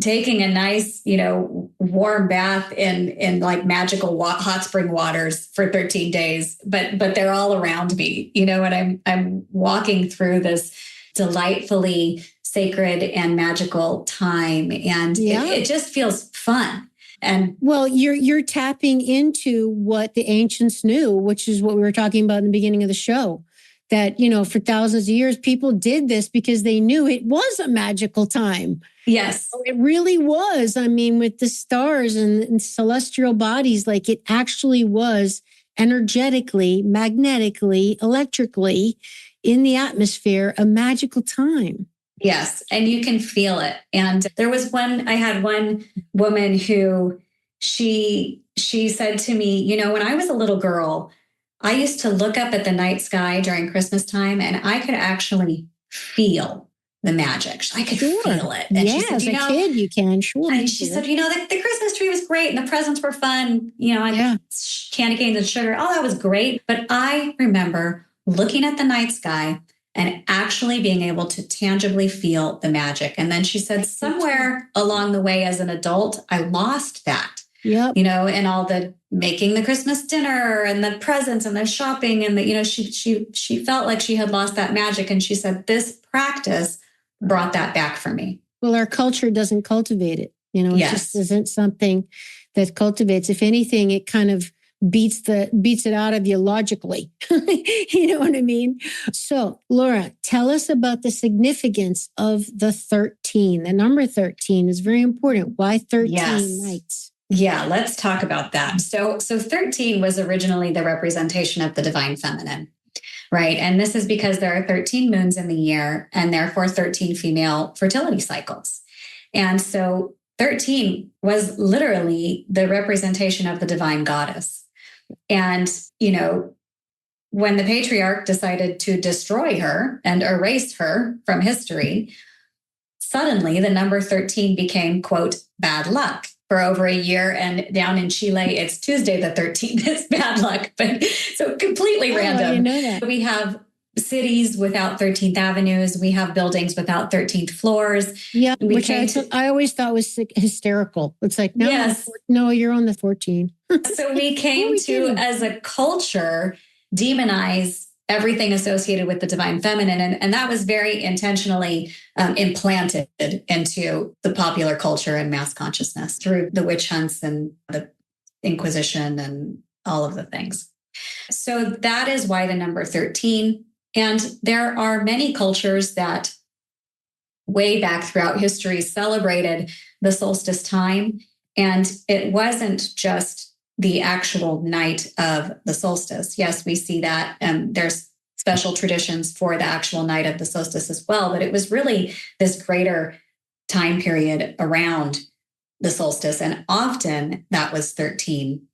taking a nice, warm bath in like magical hot spring waters for 13 days, but they're all around me, and I'm walking through this delightfully sacred and magical time. And it just feels fun. And well, you're tapping into what the ancients knew, which is what we were talking about in the beginning of the show, that, for thousands of years, people did this because they knew it was a magical time. Yes. It really was. I mean, with the stars and celestial bodies, like it actually was energetically, magnetically, electrically in the atmosphere, a magical time. Yes. And you can feel it. And I had one woman who she said to me, when I was a little girl, I used to look up at the night sky during Christmas time and I could actually feel the magic. I could feel it. And she said, as a kid, you can, sure. And she said, the Christmas tree was great and the presents were fun. Candy canes and sugar. Oh, that was great. But I remember looking at the night sky and actually being able to tangibly feel the magic. And then she said, somewhere along the way as an adult, I lost that. Yep. And all the making the Christmas dinner and the presents and the shopping and she felt like she had lost that magic. And she said, this practice brought that back for me. Well, our culture doesn't cultivate it. It just isn't something that cultivates. If anything, it kind of beats it out of you logically. You know what I mean? So, Lara, tell us about the significance of the 13. The number 13 is very important. Why 13 nights? Yeah, let's talk about that. So 13 was originally the representation of the divine feminine, right? And this is because there are 13 moons in the year and therefore 13 female fertility cycles. And so 13 was literally the representation of the divine goddess. And, when the patriarch decided to destroy her and erase her from history, suddenly the number 13 became, quote, bad luck. For over a year, and down in Chile, it's Tuesday the 13th. It's bad luck, but so completely random. You know that. We have cities without 13th avenues. We have buildings without 13th floors. Yeah, which I always thought was hysterical. It's like, no, yes. No, you're on the 14. So we came to, as a culture, demonize everything associated with the divine feminine. And that was very intentionally implanted into the popular culture and mass consciousness through the witch hunts and the Inquisition and all of the things. So that is why the number 13. And there are many cultures that way back throughout history celebrated the solstice time. And it wasn't just the actual night of the solstice. Yes, we see that. There's special traditions for the actual night of the solstice as well, but it was really this greater time period around the solstice. And often that was 13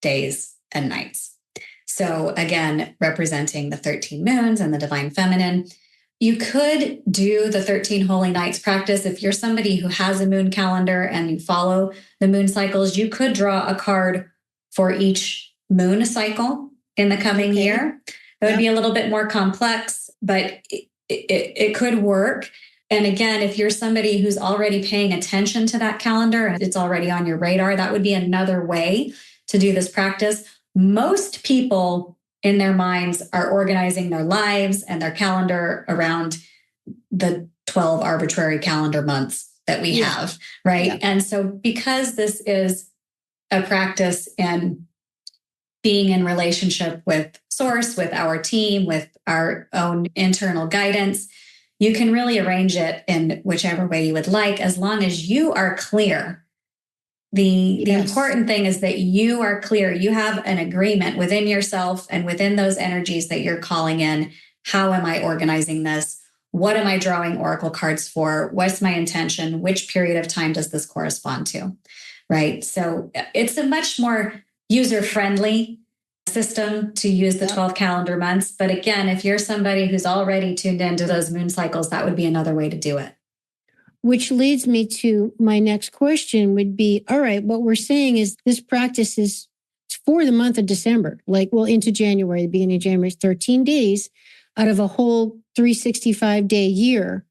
days and nights. So again, representing the 13 moons and the divine feminine. You could do the 13 holy nights practice. If you're somebody who has a moon calendar and you follow the moon cycles, you could draw a card for each moon cycle in the coming year. It would be a little bit more complex, but it could work. And again, if you're somebody who's already paying attention to that calendar and it's already on your radar, that would be another way to do this practice. Most people in their minds are organizing their lives and their calendar around the 12 arbitrary calendar months that we have, right? Yeah. And so because this is a practice in being in relationship with source, with our team, with our own internal guidance, you can really arrange it in whichever way you would like, as long as you are clear. The important thing is that you are clear. You have an agreement within yourself and within those energies that you're calling in. How am I organizing this? What am I drawing oracle cards for? What's my intention? Which period of time does this correspond to? Right? So it's a much more user-friendly system to use the 12 calendar months. But again, if you're somebody who's already tuned into those moon cycles, that would be another way to do it. Which leads me to my next question would be, all right, what we're saying is this practice is for the month of December, into January, the beginning of January, 13 days out of a whole 365-day year.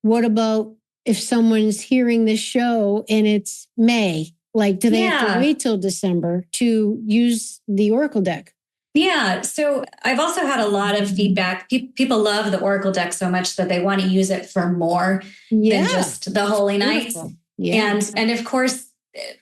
What about if someone's hearing this show and it's May? Do they have to wait till December to use the Oracle deck? Yeah. So I've also had a lot of feedback. People love the Oracle deck so much that they want to use it for more than just the holy nights. Yeah. And of course,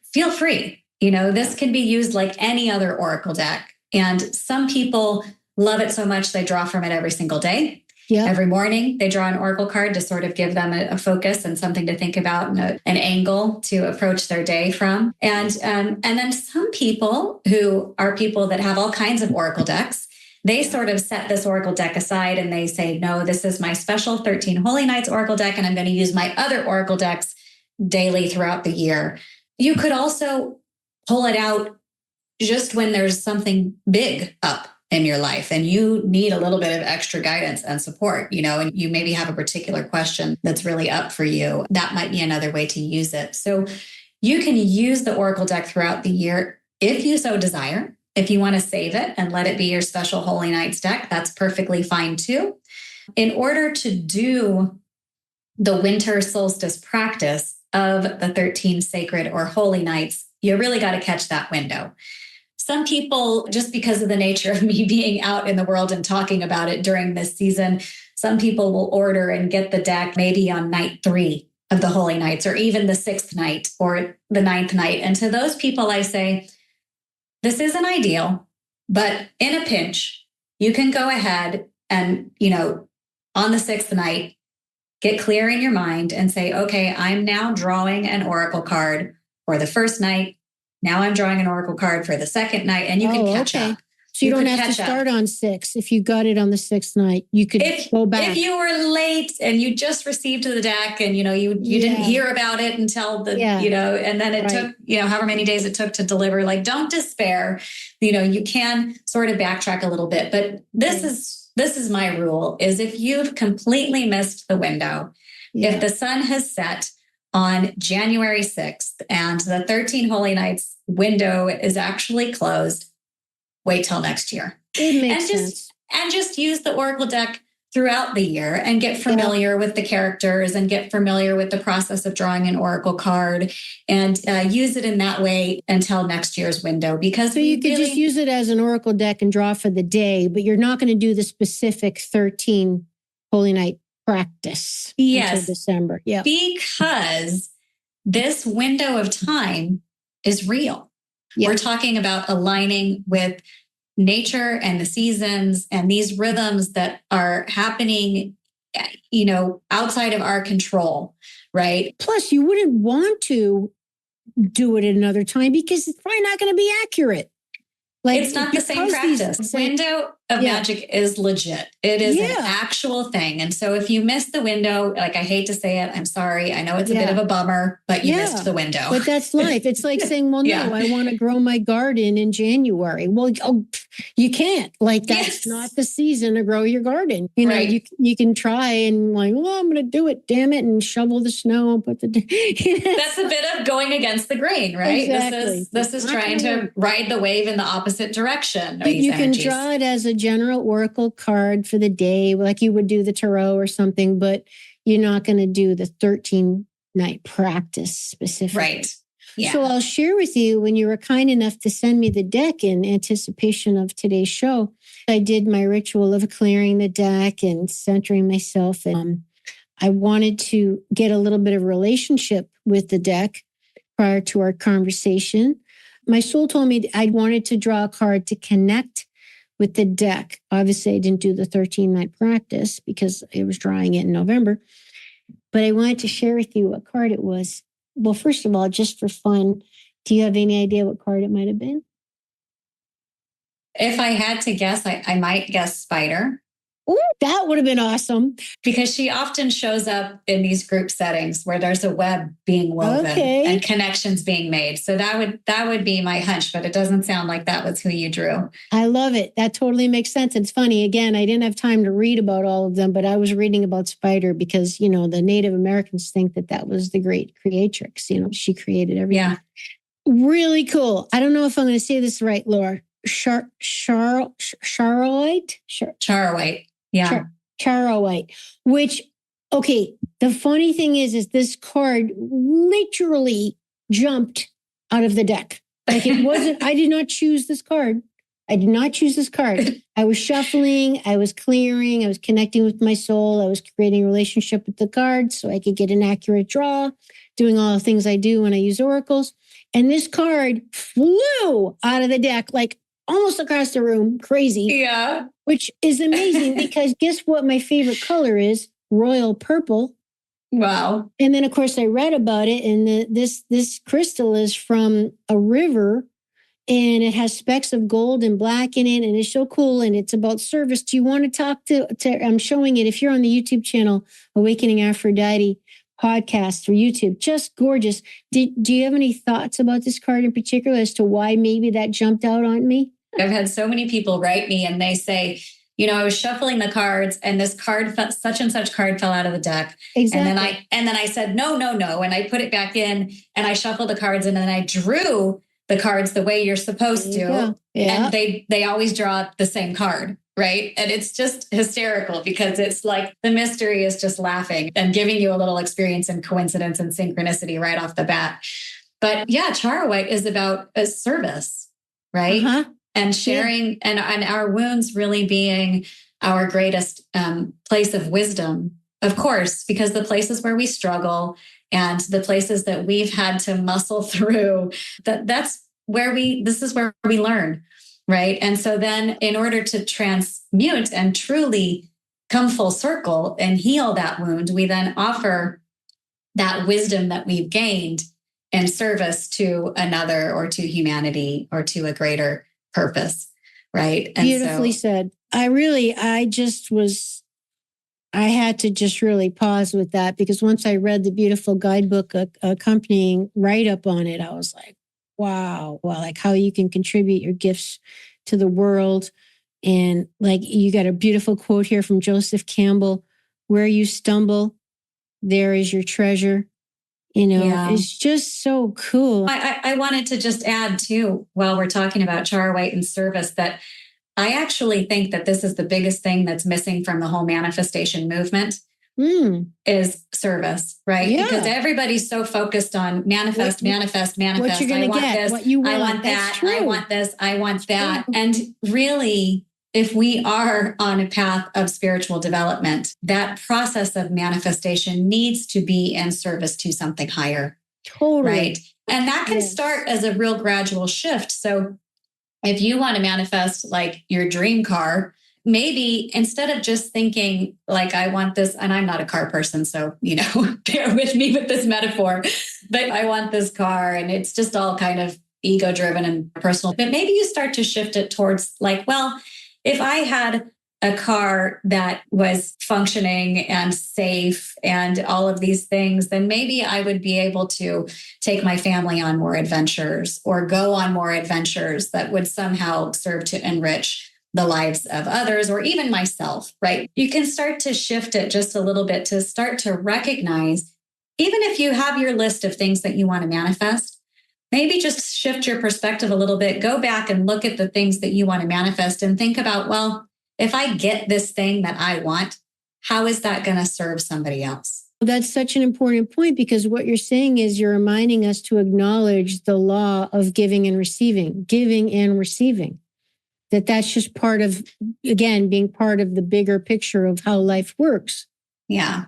feel free. This can be used like any other Oracle deck. And some people love it so much they draw from it every single day. Yeah. Every morning, they draw an oracle card to sort of give them a focus and something to think about and an angle to approach their day from. And then some people who are people that have all kinds of oracle decks, they sort of set this oracle deck aside and they say, no, this is my special 13 Holy Nights oracle deck, and I'm going to use my other oracle decks daily throughout the year. You could also pull it out just when there's something big up in your life and you need a little bit of extra guidance and support, and you maybe have a particular question that's really up for you. That might be another way to use it. So you can use the Oracle deck throughout the year if you so desire. If you want to save it and let it be your special Holy Nights deck, that's perfectly fine too. In order to do the winter solstice practice of the 13 sacred or holy nights, you really got to catch that window. Some people, just because of the nature of me being out in the world and talking about it during this season, some people will order and get the deck maybe on night 3 of the holy nights, or even the 6th night or the 9th night. And to those people, I say, this isn't ideal, but in a pinch, you can go ahead and, on the 6th night, get clear in your mind and say, okay, I'm now drawing an oracle card for the first night. Now I'm drawing an oracle card for the second night, and you can catch up. So you don't have to start on 6. If you got it on the 6th night, you could go back. If you were late and you just received the deck and, you didn't hear about it until and then it took, however many days it took to deliver, like, don't despair. You can sort of backtrack a little bit, but this is my rule, is if you've completely missed the window, if the sun has set on January 6th and the 13 Holy Nights window is actually closed, wait till next year. It makes sense. And just use the Oracle deck throughout the year and get familiar with the characters and get familiar with the process of drawing an Oracle card and use it in that way until next year's window. Because you could just use it as an Oracle deck and draw for the day, but you're not going to do the specific 13 Holy Night practice until December. Yeah. Because this window of time is real. Yep. We're talking about aligning with nature and the seasons and these rhythms that are happening, outside of our control, right? Plus, you wouldn't want to do it at another time because it's probably not going to be accurate. Like, it's not the same practice. Window of magic is legit. It is an actual thing. And so if you miss the window, like, I hate to say it, I'm sorry. I know it's a bit of a bummer, but you missed the window. But that's life. It's like saying, well, no, I want to grow my garden in January. Well, you can't. Like, that's not the season to grow your garden. You can try and I'm going to do it, damn it, and shovel the snow and put the... That's a bit of going against the grain, right? Exactly. This is trying to ride the wave in the opposite direction. You can draw it as a general oracle card for the day, like you would do the tarot or something, but you're not going to do the 13-night practice specifically. Right. Yeah. So I'll share with you, when you were kind enough to send me the deck in anticipation of today's show, I did my ritual of clearing the deck and centering myself. And I wanted to get a little bit of a relationship with the deck prior to our conversation. My soul told me I wanted to draw a card to connect with the deck. Obviously, I didn't do the 13-night practice because I was drawing it in November. But I wanted to share with you what card it was. Well, first of all, just for fun, do you have any idea what card it might have been? If I had to guess, I might guess Spider. Ooh, that would have been awesome. Because she often shows up in these group settings where there's a web being woven and connections being made. So that would be my hunch, but it doesn't sound like that was who you drew. I love it. That totally makes sense. It's funny. Again, I didn't have time to read about all of them, but I was reading about Spider because, the Native Americans think that was the great creatrix. She created everything. Yeah. Really cool. I don't know if I'm going to say this right, Laura. Charoite? Charoite. Yeah. Charoite, which, the funny thing is this card literally jumped out of the deck. Like, it wasn't, I did not choose this card. I was shuffling, I was clearing, I was connecting with my soul. I was creating a relationship with the cards so I could get an accurate draw, doing all the things I do when I use oracles. And this card flew out of the deck, like almost across the room. Crazy. Yeah. Which is amazing because guess what my favorite color is? Royal purple. Wow. And then, of course, I read about it. And this crystal is from a river. And it has specks of gold and black in it. And it's so cool. And it's about service. Do you want to talk to I'm showing it. If you're on the YouTube channel, Awakening Aphrodite podcast for YouTube, just gorgeous. Do you have any thoughts about this card in particular as to why maybe that jumped out on me? I've had so many people write me and they say, I was shuffling the cards and this card, such and such card fell out of the deck. Exactly. And then I said, no. And I put it back in and I shuffled the cards and then I drew the cards the way you're supposed to. Yeah. And they always draw the same card. Right. And it's just hysterical because it's like the mystery is just laughing and giving you a little experience in coincidence and synchronicity right off the bat. But yeah, Charoite is about a service, right? Uh-huh. And sharing and our wounds really being our greatest place of wisdom, of course, because the places where we struggle and the places that we've had to muscle through, this is where we learn, right? And so then in order to transmute and truly come full circle and heal that wound, we then offer that wisdom that we've gained in service to another or to humanity or to a greater purpose. right? And beautifully said. I had to just really pause with that, because once I read the beautiful guidebook accompanying write-up on it, I was like, wow, like how you can contribute your gifts to the world. And like, you got a beautiful quote here from Joseph Campbell: where you stumble, there is your treasure. It's just so cool. I wanted to just add too, while we're talking about Char White and service, that I actually think that this is the biggest thing that's missing from the whole manifestation movement is service, right? Yeah. Because everybody's so focused on manifest. What you're going to get, what you want. I want that. I want this. I want that. And really, if we are on a path of spiritual development, that process of manifestation needs to be in service to something higher. Totally. Right. And that can start as a real gradual shift. So if you want to manifest like your dream car, maybe instead of just thinking like, I want this, and I'm not a car person, so, bear with me with this metaphor, but I want this car, and it's just all kind of ego driven and personal. But maybe you start to shift it towards like, well, if I had a car that was functioning and safe and all of these things, then maybe I would be able to take my family on more adventures or go on more adventures that would somehow serve to enrich the lives of others or even myself, right? You can start to shift it just a little bit to start to recognize, even if you have your list of things that you want to manifest, maybe just shift your perspective a little bit, go back and look at the things that you want to manifest and think about, well, if I get this thing that I want, how is that going to serve somebody else? That's such an important point, because what you're saying is you're reminding us to acknowledge the law of giving and receiving, that's just part of, again, being part of the bigger picture of how life works. Yeah.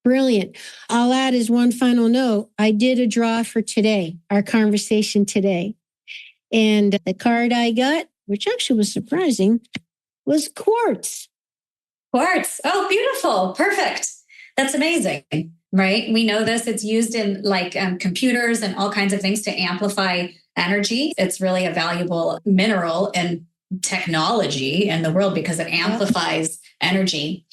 Brilliant. I'll add as one final note, I did a draw for today, our conversation today. And the card I got, which actually was surprising, was quartz. Quartz. Oh, beautiful. Perfect. That's amazing, right? We know this. It's used in like computers and all kinds of things to amplify energy. It's really a valuable mineral and technology in the world because it amplifies energy.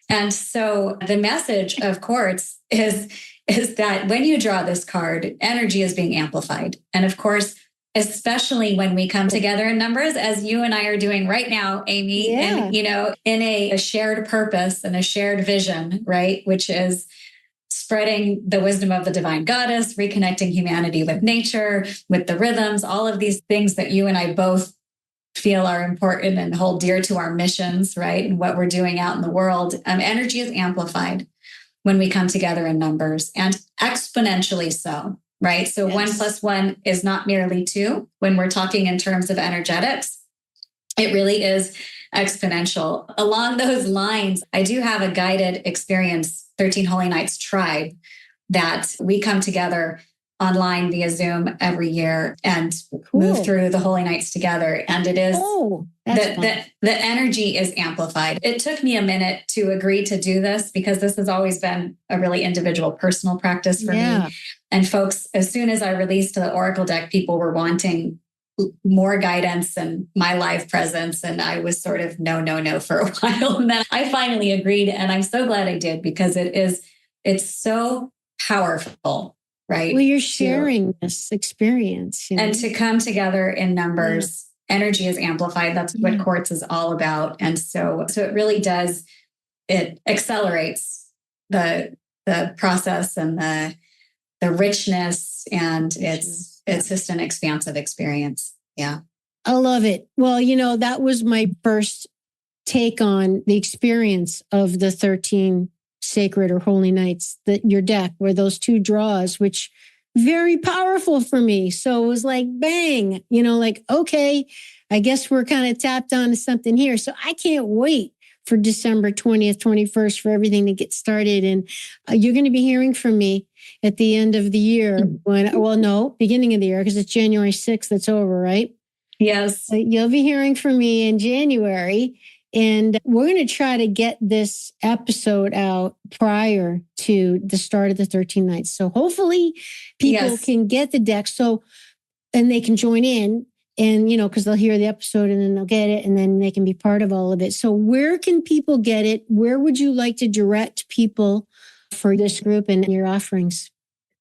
And so the message of quartz is that when you draw this card, energy is being amplified. And of course, especially when we come together in numbers, as you and I are doing right now, Amy, and, in a shared purpose and a shared vision, right? Which is spreading the wisdom of the divine goddess, reconnecting humanity with nature, with the rhythms, all of these things that you and I both feel are important and hold dear to our missions, right? And what we're doing out in the world. Energy is amplified when we come together in numbers, and exponentially so. Right. So 1 + 1 is not merely 2. When we're talking in terms of energetics, it really is exponential. Along those lines, I do have a guided experience, 13 Holy Nights Tribe, that we come together online via Zoom every year and move through the Holy Nights together. And it is the energy is amplified. It took me a minute to agree to do this because this has always been a really individual, personal practice for me. And folks, as soon as I released the Oracle deck, people were wanting more guidance and my live presence. And I was sort of no for a while. And then I finally agreed. And I'm so glad I did, because it's so powerful. Right. Well, you're sharing this experience. And to come together in numbers, energy is amplified. That's what quartz is all about. And so it really does, it accelerates the process and the richness, and it's just an expansive experience. Yeah. I love it. Well, that was my first take on the experience of the 13 sacred or holy nights, that your deck were those 2 draws, which very powerful for me. So it was like, bang, okay, I guess we're kind of tapped onto something here. So I can't wait for December 20th, 21st for everything to get started. And you're going to be hearing from me at the end of the year beginning of the year, because it's January 6th. That's over, right? Yes. So you'll be hearing from me in January. And we're going to try to get this episode out prior to the start of the 13 nights. So hopefully people can get the deck and they can join in. And, because they'll hear the episode and then they'll get it and then they can be part of all of it. So where can people get it? Where would you like to direct people for this group and your offerings?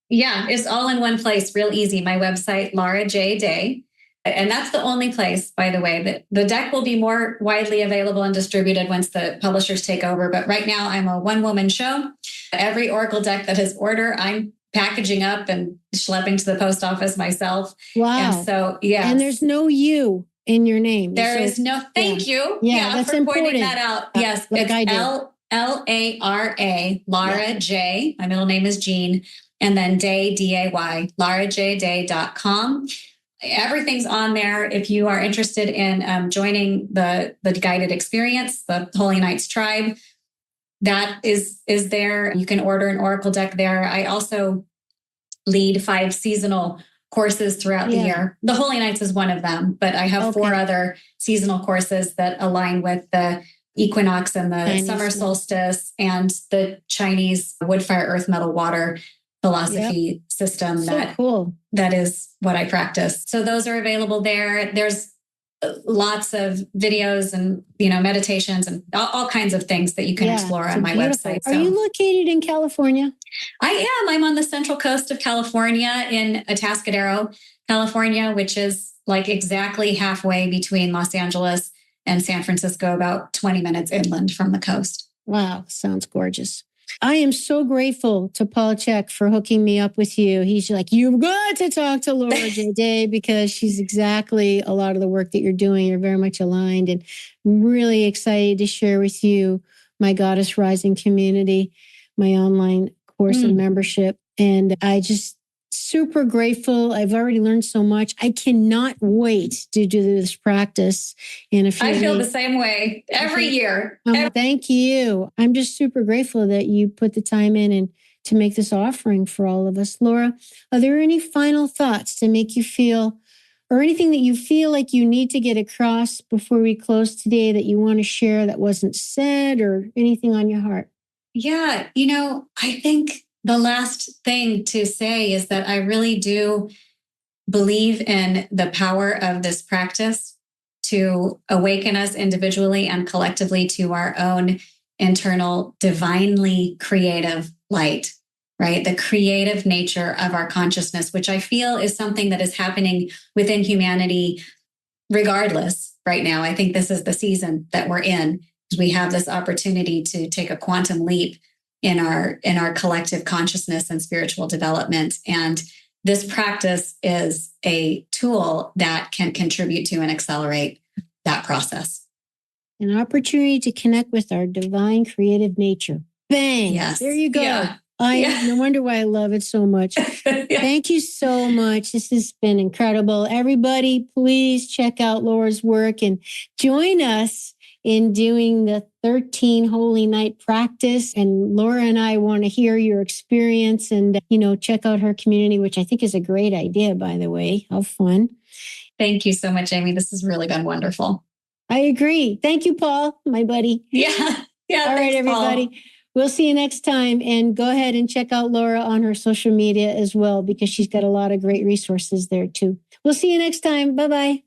Yeah, it's all in one place, real easy. My website, Lara J. Day. And that's the only place, by the way, that the deck will be more widely available and distributed once the publishers take over. But right now I'm a one-woman show. Every Oracle deck that has order, I'm packaging up and schlepping to the post office myself. Wow. And so, yeah. And there's no you in your name. There is no, thank you. Yeah, that's for important. pointing that out. Yes, like it's I do. Lara, Lara J. My middle name is Jean. And then Day, D-A-Y, larajday.com. Everything's on there. If you are interested in joining the guided experience, the Holy Knights Tribe, that is there. You can order an Oracle deck there. I also lead 5 seasonal courses throughout the year. The Holy Knights is one of them, but I have 4 other seasonal courses that align with the equinox and the summer solstice and the Chinese wood, fire, earth, metal, water philosophy system. That is what I practice. So those are available there. There's lots of videos and, meditations and all kinds of things that you can explore on my website. So. Are you located in California? I am. I'm on the central coast of California in Atascadero, California, which is like exactly halfway between Los Angeles and San Francisco, about 20 minutes inland from the coast. Wow. Sounds gorgeous. I am so grateful to Paul Check for hooking me up with you. He's like, you've got to talk to Lara J. Day because she's exactly a lot of the work that you're doing. You're very much aligned, and I'm really excited to share with you my Goddess Rising community, my online course and membership. And I just super grateful. I've already learned so much. I cannot wait to do this practice in a few I feel weeks. the same way every year. Thank you. I'm just super grateful that you put the time in and to make this offering for all of us. Lara, are there any final thoughts to make you feel, or anything that you feel like you need to get across before we close today that you want to share that wasn't said, or anything on your heart? Yeah, I think the last thing to say is that I really do believe in the power of this practice to awaken us individually and collectively to our own internal, divinely creative light, right? The creative nature of our consciousness, which I feel is something that is happening within humanity regardless right now. I think this is the season that we're in. We have this opportunity to take a quantum leap in our collective consciousness and spiritual development. And this practice is a tool that can contribute to and accelerate that process. An opportunity to connect with our divine creative nature. Bang. Yes. There you go. No wonder why I love it so much. Thank you so much. This has been incredible. Everybody, please check out Lara's work and join us in doing the 13 Holy Night practice. And Lara and I want to hear your experience and, check out her community, which I think is a great idea, by the way. How fun. Thank you so much, Amy. This has really been wonderful. I agree. Thank you, Paul, my buddy. Yeah. All right, everybody. Paul. We'll see you next time. And go ahead and check out Lara on her social media as well, because she's got a lot of great resources there too. We'll see you next time. Bye-bye.